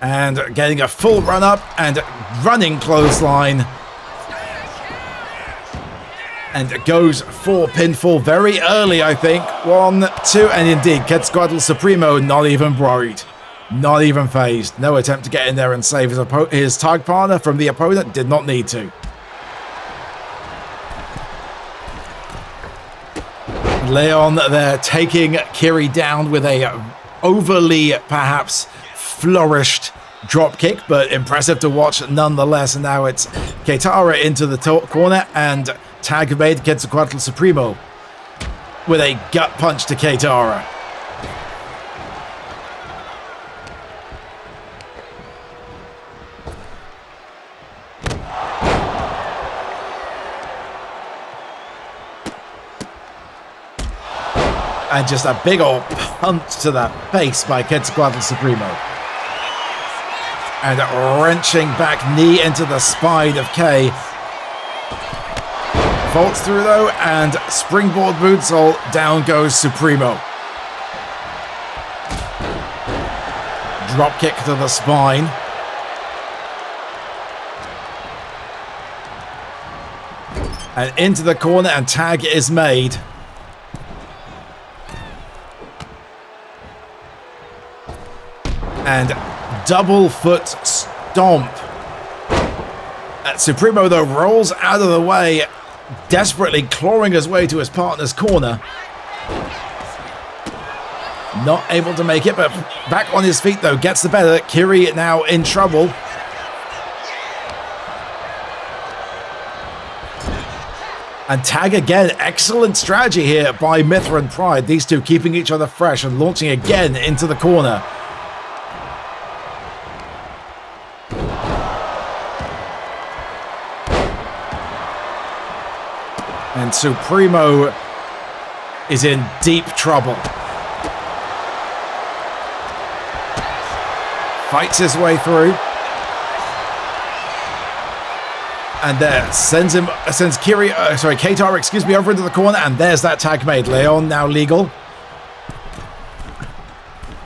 And getting a full run up and running clothesline. And goes for pinfall very early, I think. 1, 2, and indeed, Quetzalcoatl Supremo not even worried. Not even phased. No attempt to get in there and save his tag partner from the opponent. Did not need to. Leon there taking Kiri down with a overly, perhaps, flourished drop kick, but impressive to watch nonetheless. And now it's Keitara into the corner and tag made Quetzalcoatl Supremo with a gut punch to Keitara. And just a big old punch to the face by Quetzalcoatl Supremo. And a wrenching back knee into the spine of K. Vaults through though, and springboard moonsault, down goes Supremo. Drop kick to the spine. And into the corner, and tag is made. And double foot stomp. Supremo though rolls out of the way, desperately clawing his way to his partner's corner. Not able to make it, but back on his feet though, gets the better. Kiri now in trouble. And tag again, excellent strategy here by Mithran Pride. These two keeping each other fresh and launching again into the corner. And Supremo is in deep trouble. Fights his way through. And there, sends Keitara, over into the corner, and there's that tag made. Leon now legal.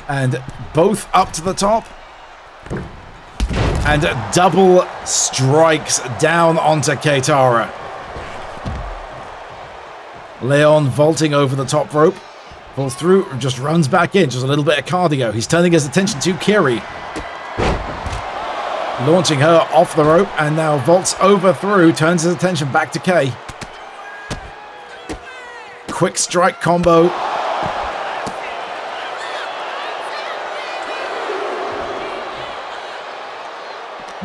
And both up to the top. And double strikes down onto Keitara. Leon vaulting over the top rope. Pulls through, just runs back in. Just a little bit of cardio. He's turning his attention to Kiri. Launching her off the rope, and now vaults over through. Turns his attention back to Kay. Quick strike combo.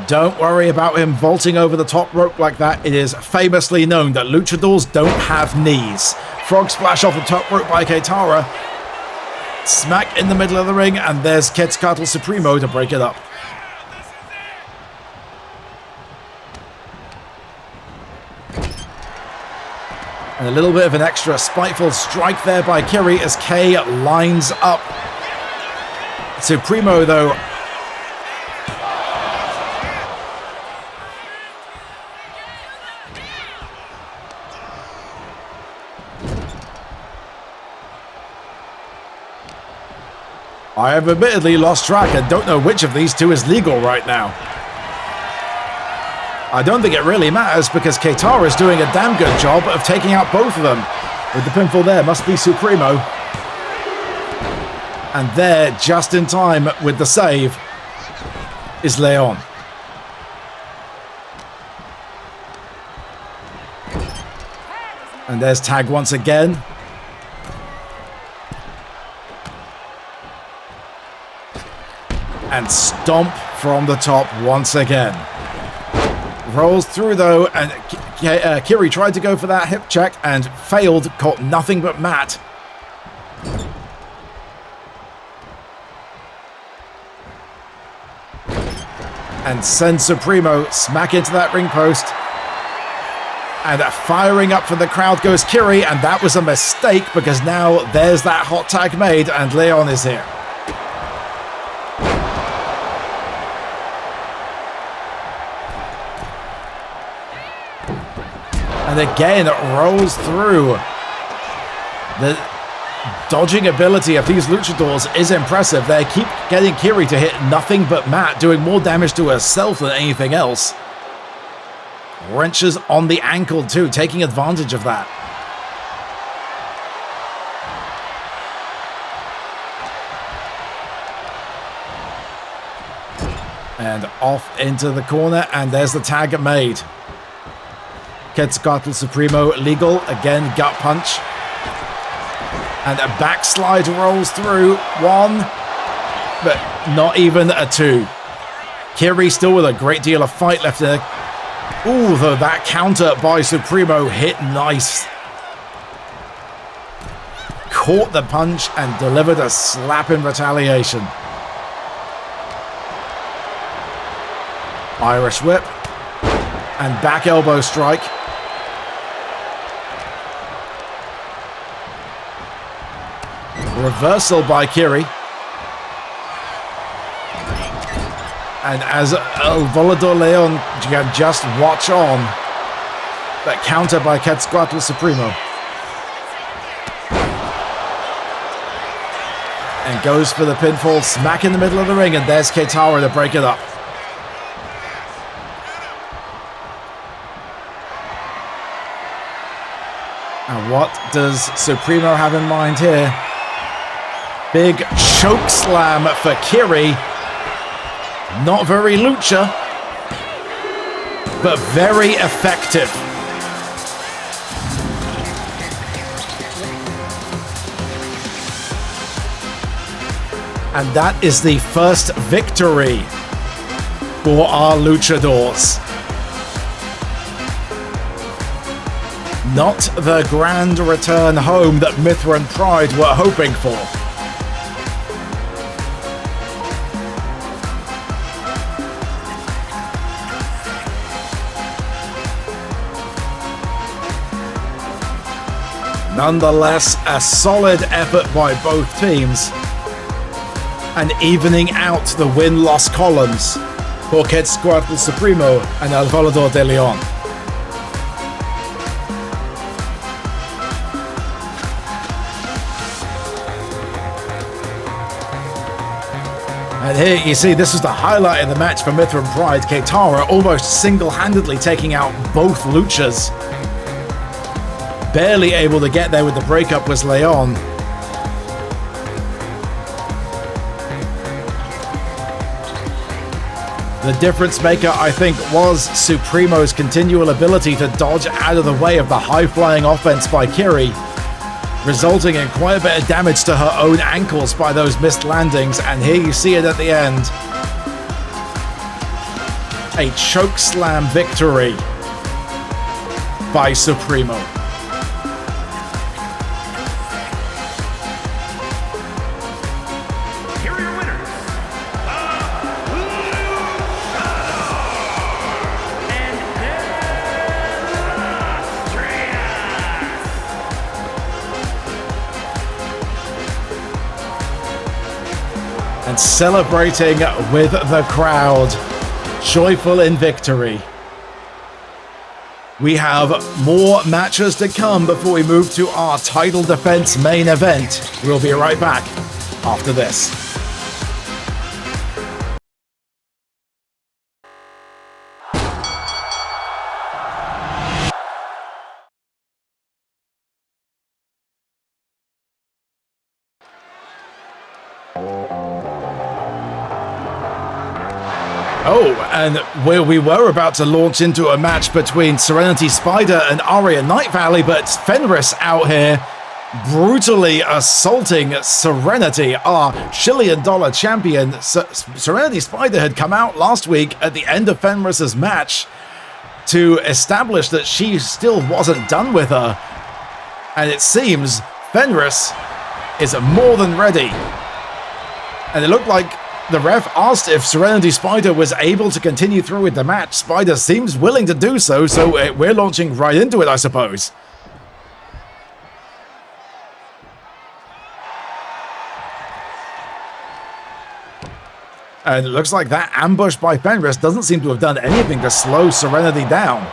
Don't worry about him vaulting over the top rope like that. It is famously known that luchadors don't have knees. Frog splash off the top rope by Keitara. Smack in the middle of the ring, and there's Quetzalcoatl Supremo to break it up. And a little bit of an extra spiteful strike there by Kiri as Kay lines up. Supremo, though, I have admittedly lost track and don't know which of these two is legal right now. I don't think it really matters because Keitara is doing a damn good job of taking out both of them. With the pinfall there, must be Supremo. And there, just in time with the save, is Leon. And there's tag once again. And stomp from the top once again. Rolls through though, and Kiri tried to go for that hip check and failed, caught nothing but mat. And sends Supremo smack into that ring post. And firing up from the crowd goes Kiri, and that was a mistake because now there's that hot tag made and Leon is here. And again, rolls through. The dodging ability of these luchadors is impressive. They keep getting Kiri to hit nothing but mat, doing more damage to herself than anything else. Wrenches on the ankle too, taking advantage of that. And off into the corner, and there's the tag made. Quetzalcoatl Supremo legal, again gut punch. And a backslide rolls through, 1, but not even a 2. Kiri still with a great deal of fight left in her. Ooh, though that counter by Supremo hit nice. Caught the punch and delivered a slap in retaliation. Irish whip. And back elbow strike. Reversal by Kiri. And as El Volador Leon, you can just watch on. That counter by Quetzalcoatl Supremo. And goes for the pinfall, smack in the middle of the ring, and there's Keitara to break it up. And what does Supremo have in mind here? Big choke slam for Kiri. Not very lucha, but very effective. And that is the first victory for our luchadors. Not the grand return home that Mithra and Pride were hoping for. Nonetheless, a solid effort by both teams, and evening out the win-loss columns for Quetzalcoatl Supremo and El Volador de Leon. And here you see this is the highlight of the match for Mithra and Pride. Keitara almost single-handedly taking out both luchas. Barely able to get there with the breakup was Leon. The difference maker, I think, was Supremo's continual ability to dodge out of the way of the high-flying offense by Kiri, resulting in quite a bit of damage to her own ankles by those missed landings, and here you see it at the end. A chokeslam victory by Supremo. And celebrating with the crowd, joyful in victory. We have more matches to come before we move to our title defense main event. We'll be right back after this. Oh, and where we were about to launch into a match between Serenity Spider and Aria Night Valley, but Fenris out here brutally assaulting Serenity, our $1 million champion. Serenity Spider had come out last week at the end of Fenris's match to establish that she still wasn't done with her. And it seems Fenris is more than ready. And it looked like the ref asked if Serenity Spider was able to continue through with the match. Spider seems willing to do so, so we're launching right into it, I suppose. And it looks like that ambush by Fenris doesn't seem to have done anything to slow Serenity down.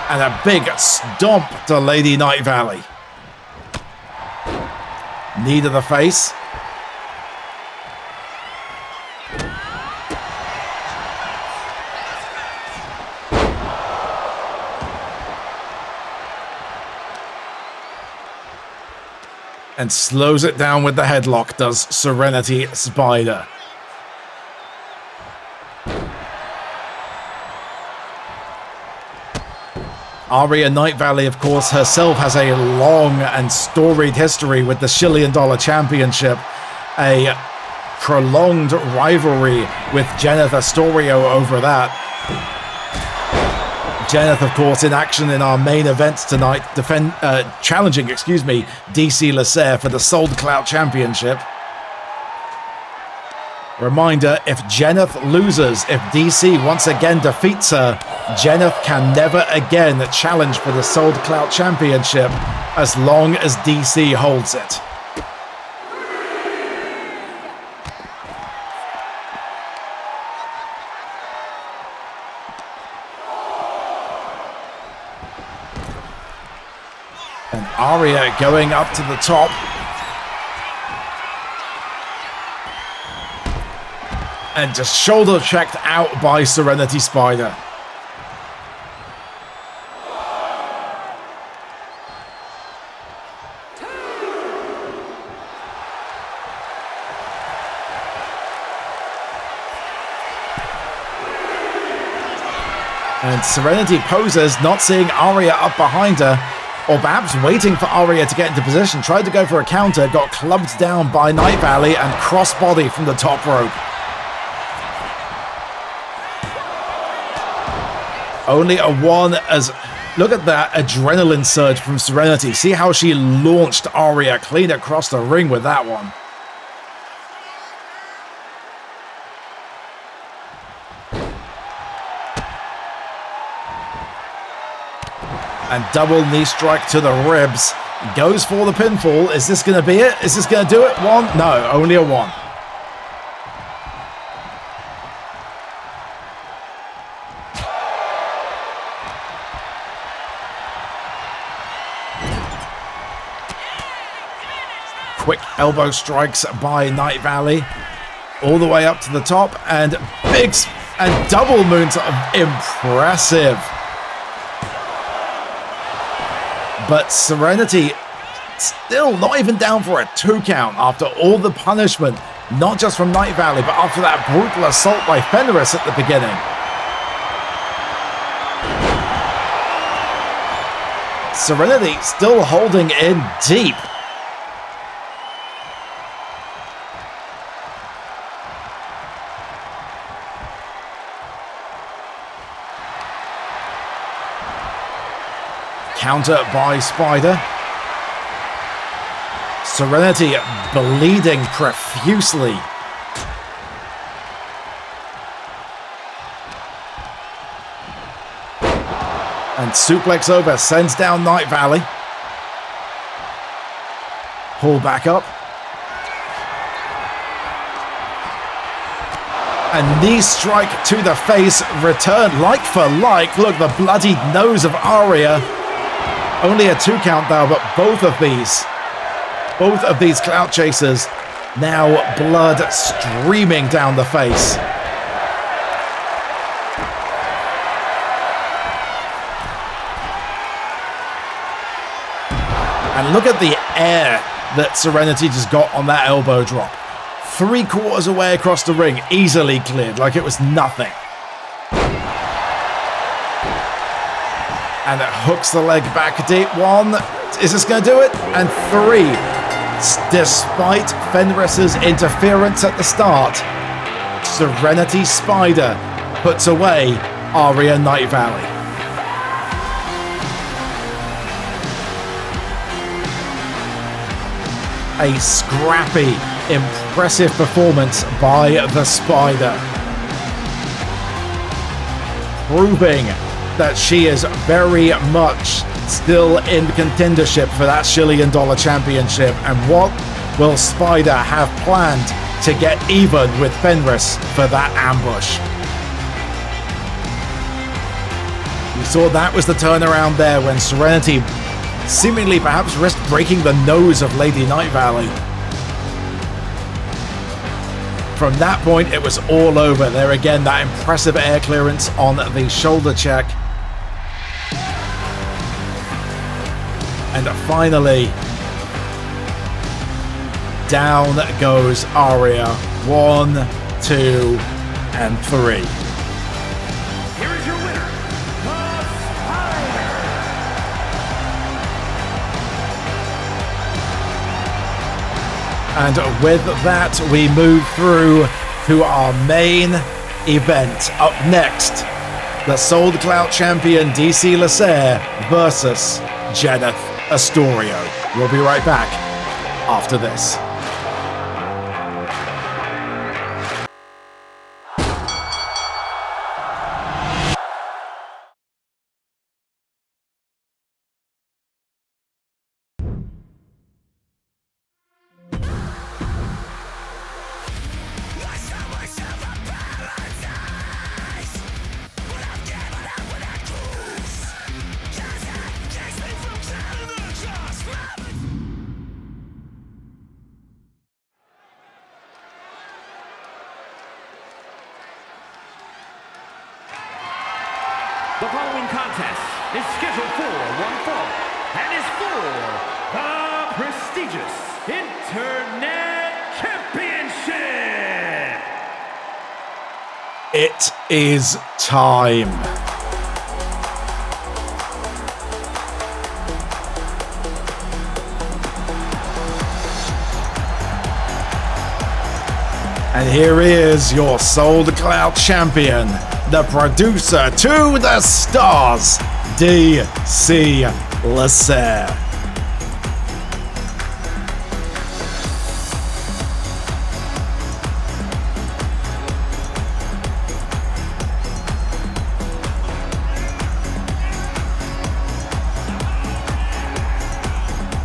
And a big stomp to Lady Night Valley. Knee to the face. And slows it down with the headlock, does Serenity Spider. Aria Night Valley, of course, herself has a long and storied history with the $1 Shillion Championship. A prolonged rivalry with Jeneth Astorio over that. Jeneth, of course, in action in our main events tonight, challenging DC Lasser for the Sold Clout Championship. Reminder, if Jeneth loses, if DC once again defeats her, Jeneth can never again challenge for the Sold Clout Championship as long as DC holds it. And Aria going up to the top. And just shoulder checked out by Serenity Spider. And Serenity poses, not seeing Aria up behind her, or perhaps waiting for Aria to get into position. Tried to go for a counter, got clubbed down by Night Valley and crossbody from the top rope. Only a one as... Look at that adrenaline surge from Serenity. See how she launched Aria clean across the ring with that one. And double knee strike to the ribs. Goes for the pinfall. Is this going to be it? Is this going to do it? One? No, only a one. Quick elbow strikes by Night Valley. All the way up to the top. And big and double moonsault. Impressive. But Serenity still not even down for a 2 count after all the punishment, not just from Night Valley, but after that brutal assault by Fenris at the beginning. Serenity still holding in deep. Counter by Spider. Serenity bleeding profusely. And suplex over, sends down Night Valley. Pull back up. A knee strike to the face, return like for like. Look, the bloodied nose of Aria. Only a 2 count though, but both of these clout chasers now blood streaming down the face. And look at the air that Serenity just got on that elbow drop. 3/4 away across the ring, easily cleared like it was nothing. And it hooks the leg back deep. 1. Is this going to do it? And 3. Despite Fenris's interference at the start, Serenity Spider puts away Aria Night Valley. A scrappy, impressive performance by the Spider. Proving that she is very much still in contendership for that $1 Shillion Championship. And what will Spider have planned to get even with Fenris for that ambush? We saw that was the turnaround there when Serenity seemingly perhaps risked breaking the nose of Lady Night Valley. From that point, it was all over. There again, that impressive air clearance on the shoulder check. And finally, Down goes Arya. 1, 2, and 3. Here is your winner, the Spider. And with that, we move through to our main event. Up next, the Sold Clout champion DC Lacer versus Jeneth Astorio. We'll be right back after this. The following contest is scheduled for one fall and is for the prestigious Internet Championship. It is time. And here is your Sold Clout champion, the producer to the stars, DC Lacer.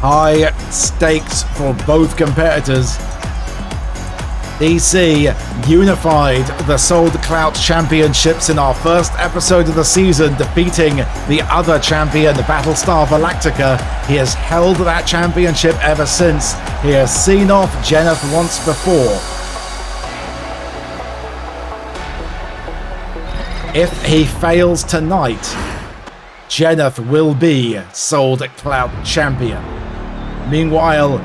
High stakes for both competitors. DC unified the Sold Clout championships in our first episode of the season, defeating the other champion, Battlestar Galactica. He has held that championship ever since. He has seen off Jeneth once before. If he fails tonight, Jeneth will be Sold Clout champion. Meanwhile,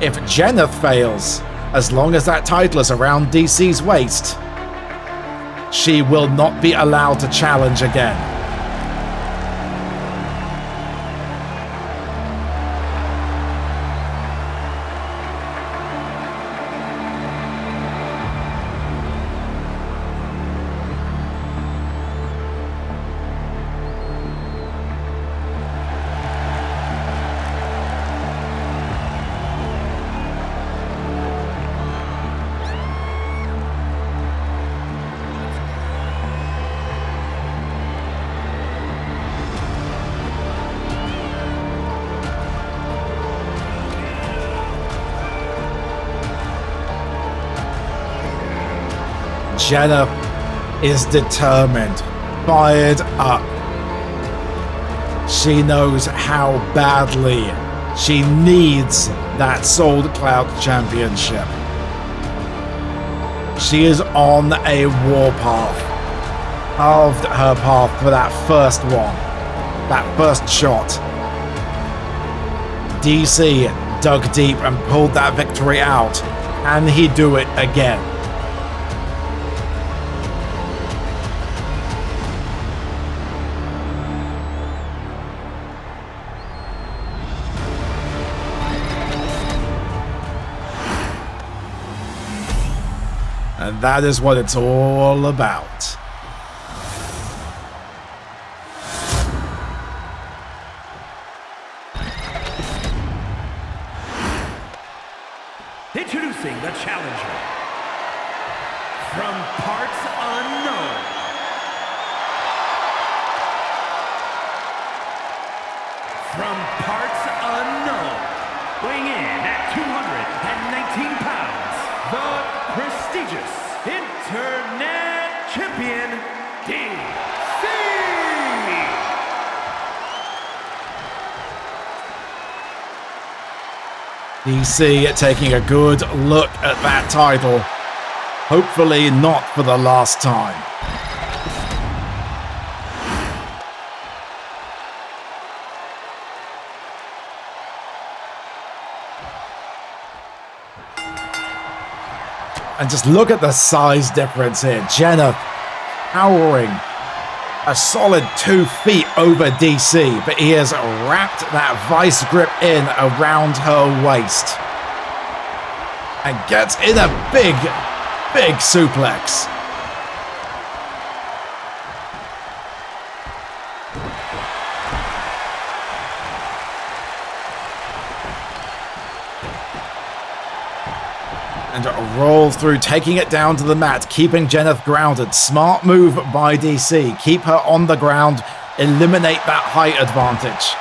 if Jeneth fails, as long as that title is around DC's waist, she will not be allowed to challenge again. Jeneth is determined, fired up. She knows how badly she needs that Sold Clout championship. She is on a warpath, halved her path for that first one, that first shot. DC dug deep and pulled that victory out. Can he do it again? And that is what it's all about. Introducing the challenger from parts unknown, weighing in at 219 pounds, the prestigious Internet Champion, DC! DC taking a good look at that title. Hopefully not for the last time. And just look at the size difference here. Jenna towering a solid 2 feet over DC, but he has wrapped that vice grip in around her waist and gets in a big, big suplex. And rolls through, taking it down to the mat, keeping Jeneth grounded. Smart move by DC. Keep her on the ground, eliminate that height advantage.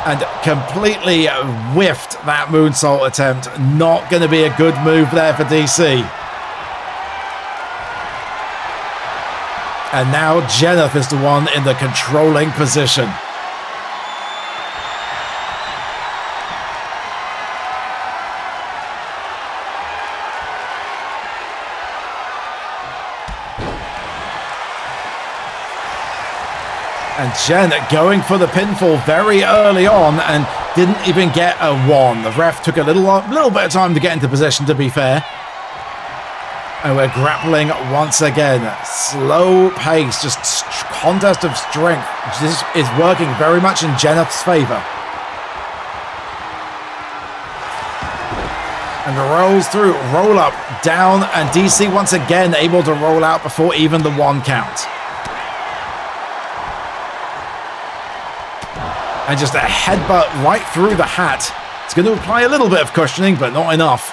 And completely whiffed that moonsault attempt. Not going to be a good move there for DC. And now Jeneth is the one in the controlling position. And Jen going for the pinfall very early on and didn't even get a 1. The ref took a little bit of time to get into position, to be fair. And we're grappling once again. Slow pace, just contest of strength. This is working very much in Jeneth's favor. And rolls through, roll up, down, and DC once again able to roll out before even the 1 count. And just a headbutt right through the hat. It's going to apply a little bit of cushioning, but not enough.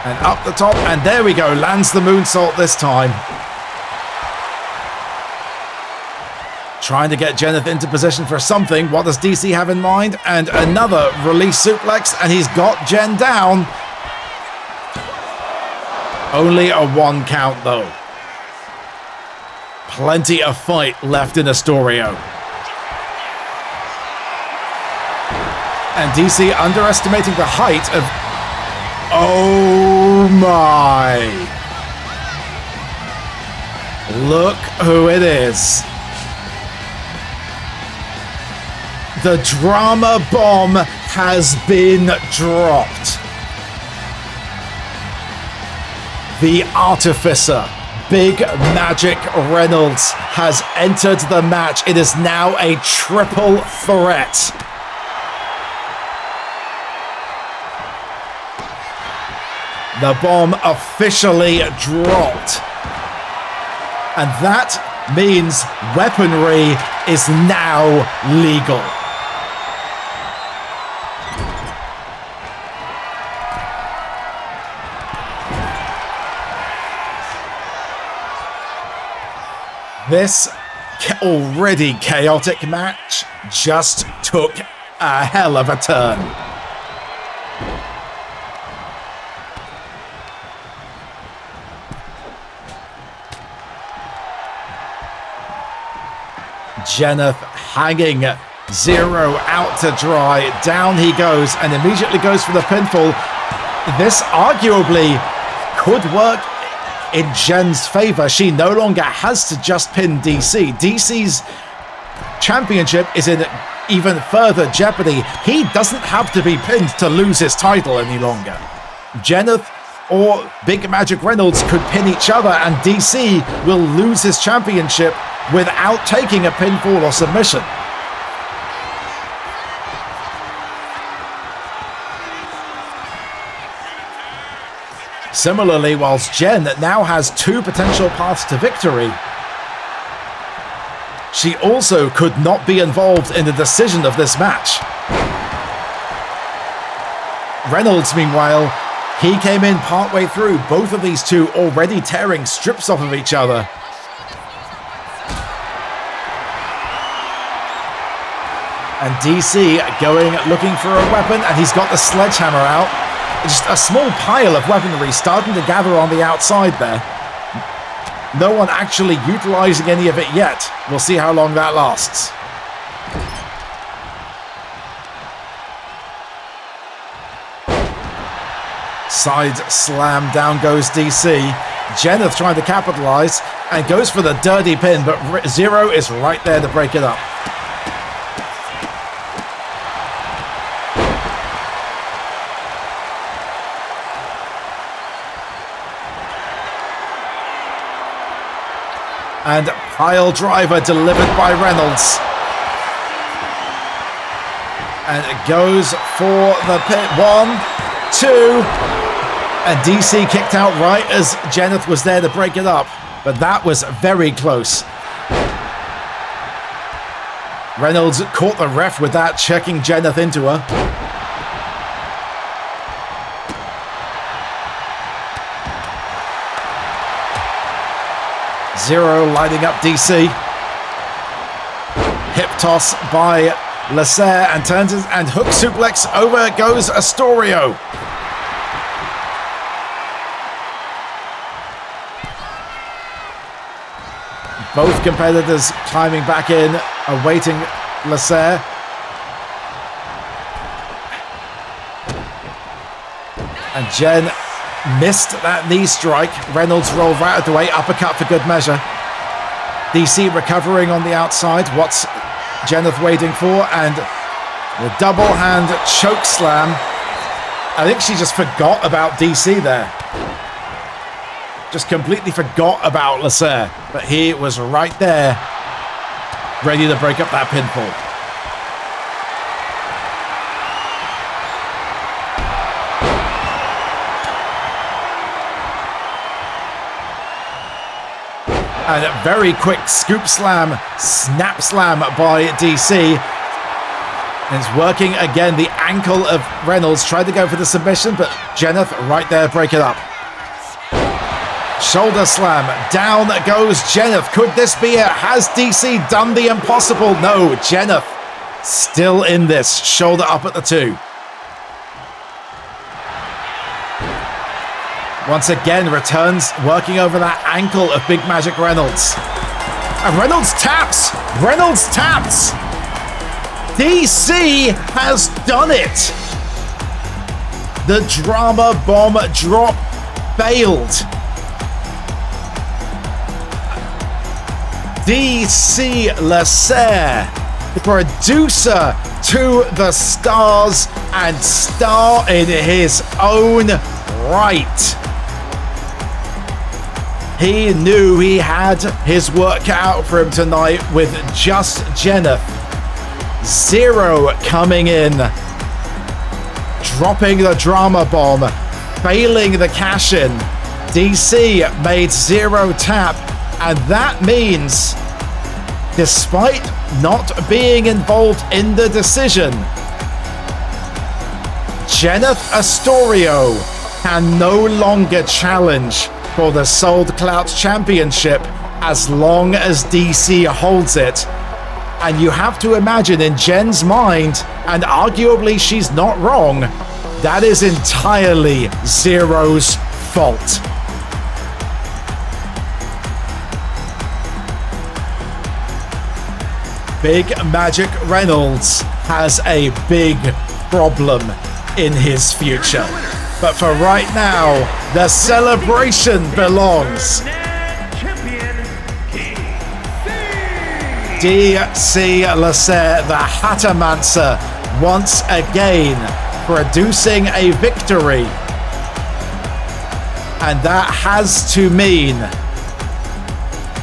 And up the top, and there we go. Lands the moonsault this time. Trying to get Jeneth into position for something. What does DC have in mind? And another release suplex, and he's got Jen down. Only a 1 count, though. Plenty of fight left in Astorio. And DC underestimating the height of... Oh my! Look who it is. The drama bomb has been dropped. The Artificer, Big Magic Reynolds, has entered the match. It is now a triple threat. The bomb officially dropped. And that means weaponry is now legal. This already chaotic match just took a hell of a turn. Jeneth hanging Zero out to dry. Down he goes and immediately goes for the pinfall. This arguably could work in Jen's favor. She no longer has to just pin DC. DC's championship is in even further jeopardy. He doesn't have to be pinned to lose his title any longer. Jeneth or Big Magic Reynolds could pin each other and DC will lose his championship without taking a pinfall or submission. Similarly, whilst Jen now has two potential paths to victory, she also could not be involved in the decision of this match. Reynolds, meanwhile, he came in partway through, both of these two already tearing strips off of each other. And DC going, looking for a weapon, and he's got the sledgehammer out. Just a small pile of weaponry starting to gather on the outside there. No one actually utilizing any of it yet. We'll see how long that lasts. Side slam, down goes DC. Jeneth trying to capitalize and goes for the dirty pin, but Zero is right there to break it up. And pile driver delivered by Reynolds. And it goes for the pit. 1, 2. And DC kicked out right as Jeneth was there to break it up. But that was very close. Reynolds caught the ref with that, checking Jeneth into her. Zero lighting up DC. Hip toss by Lasser and turns it, and hook suplex. Over goes Astorio. Both competitors climbing back in, awaiting Lasser. And Jen missed that knee strike. Reynolds rolled right out of the way. Uppercut for good measure. DC recovering on the outside. What's Jeneth waiting for? And the double hand choke slam. I think she just forgot about DC there. Just completely forgot about Lasser. But he was right there, ready to break up that pinfall. And a very quick scoop slam, snap slam by DC. And it's working again. The ankle of Reynolds tried to go for the submission, but Jeneth right there, break it up. Shoulder slam, down goes Jeneth. Could this be it? Has DC done the impossible? No, Jeneth still in this. Shoulder up at the 2. Once again, returns, working over that ankle of Big Magic Reynolds. And Reynolds taps! Reynolds taps! DC has done it! The drama bomb drop failed. DC Lasser, the producer to the stars and star in his own right. He knew he had his work cut out for him tonight with just Jeneth. Zero coming in, dropping the drama bomb, failing the cash-in. DC made Zero tap, and that means, despite not being involved in the decision, Jeneth Astorio can no longer challenge for the Sold Clout Championship as long as DC holds it. And you have to imagine, in Jen's mind, and arguably she's not wrong, that is entirely Zero's fault. Big Magic Reynolds has a big problem in his future. But for right now, the celebration belongs. DC Lasser, the Hatamancer, once again producing a victory. And that has to mean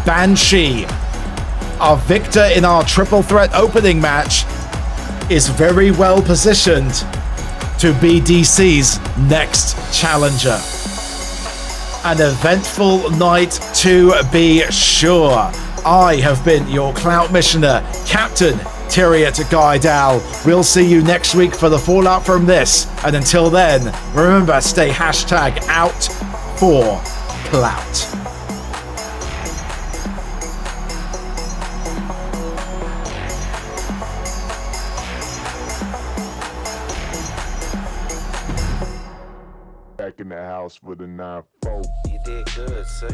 Banshee, our victor in our triple threat opening match, is very well positioned to be DC's next challenger. An eventful night to be sure. I have been your Clout Missioner, Captain Tyriot Guidal. We'll see you next week for the fallout from this. And until then, remember, stay hashtag out for Clout. Back in the house with a 9-4. You did good, sir.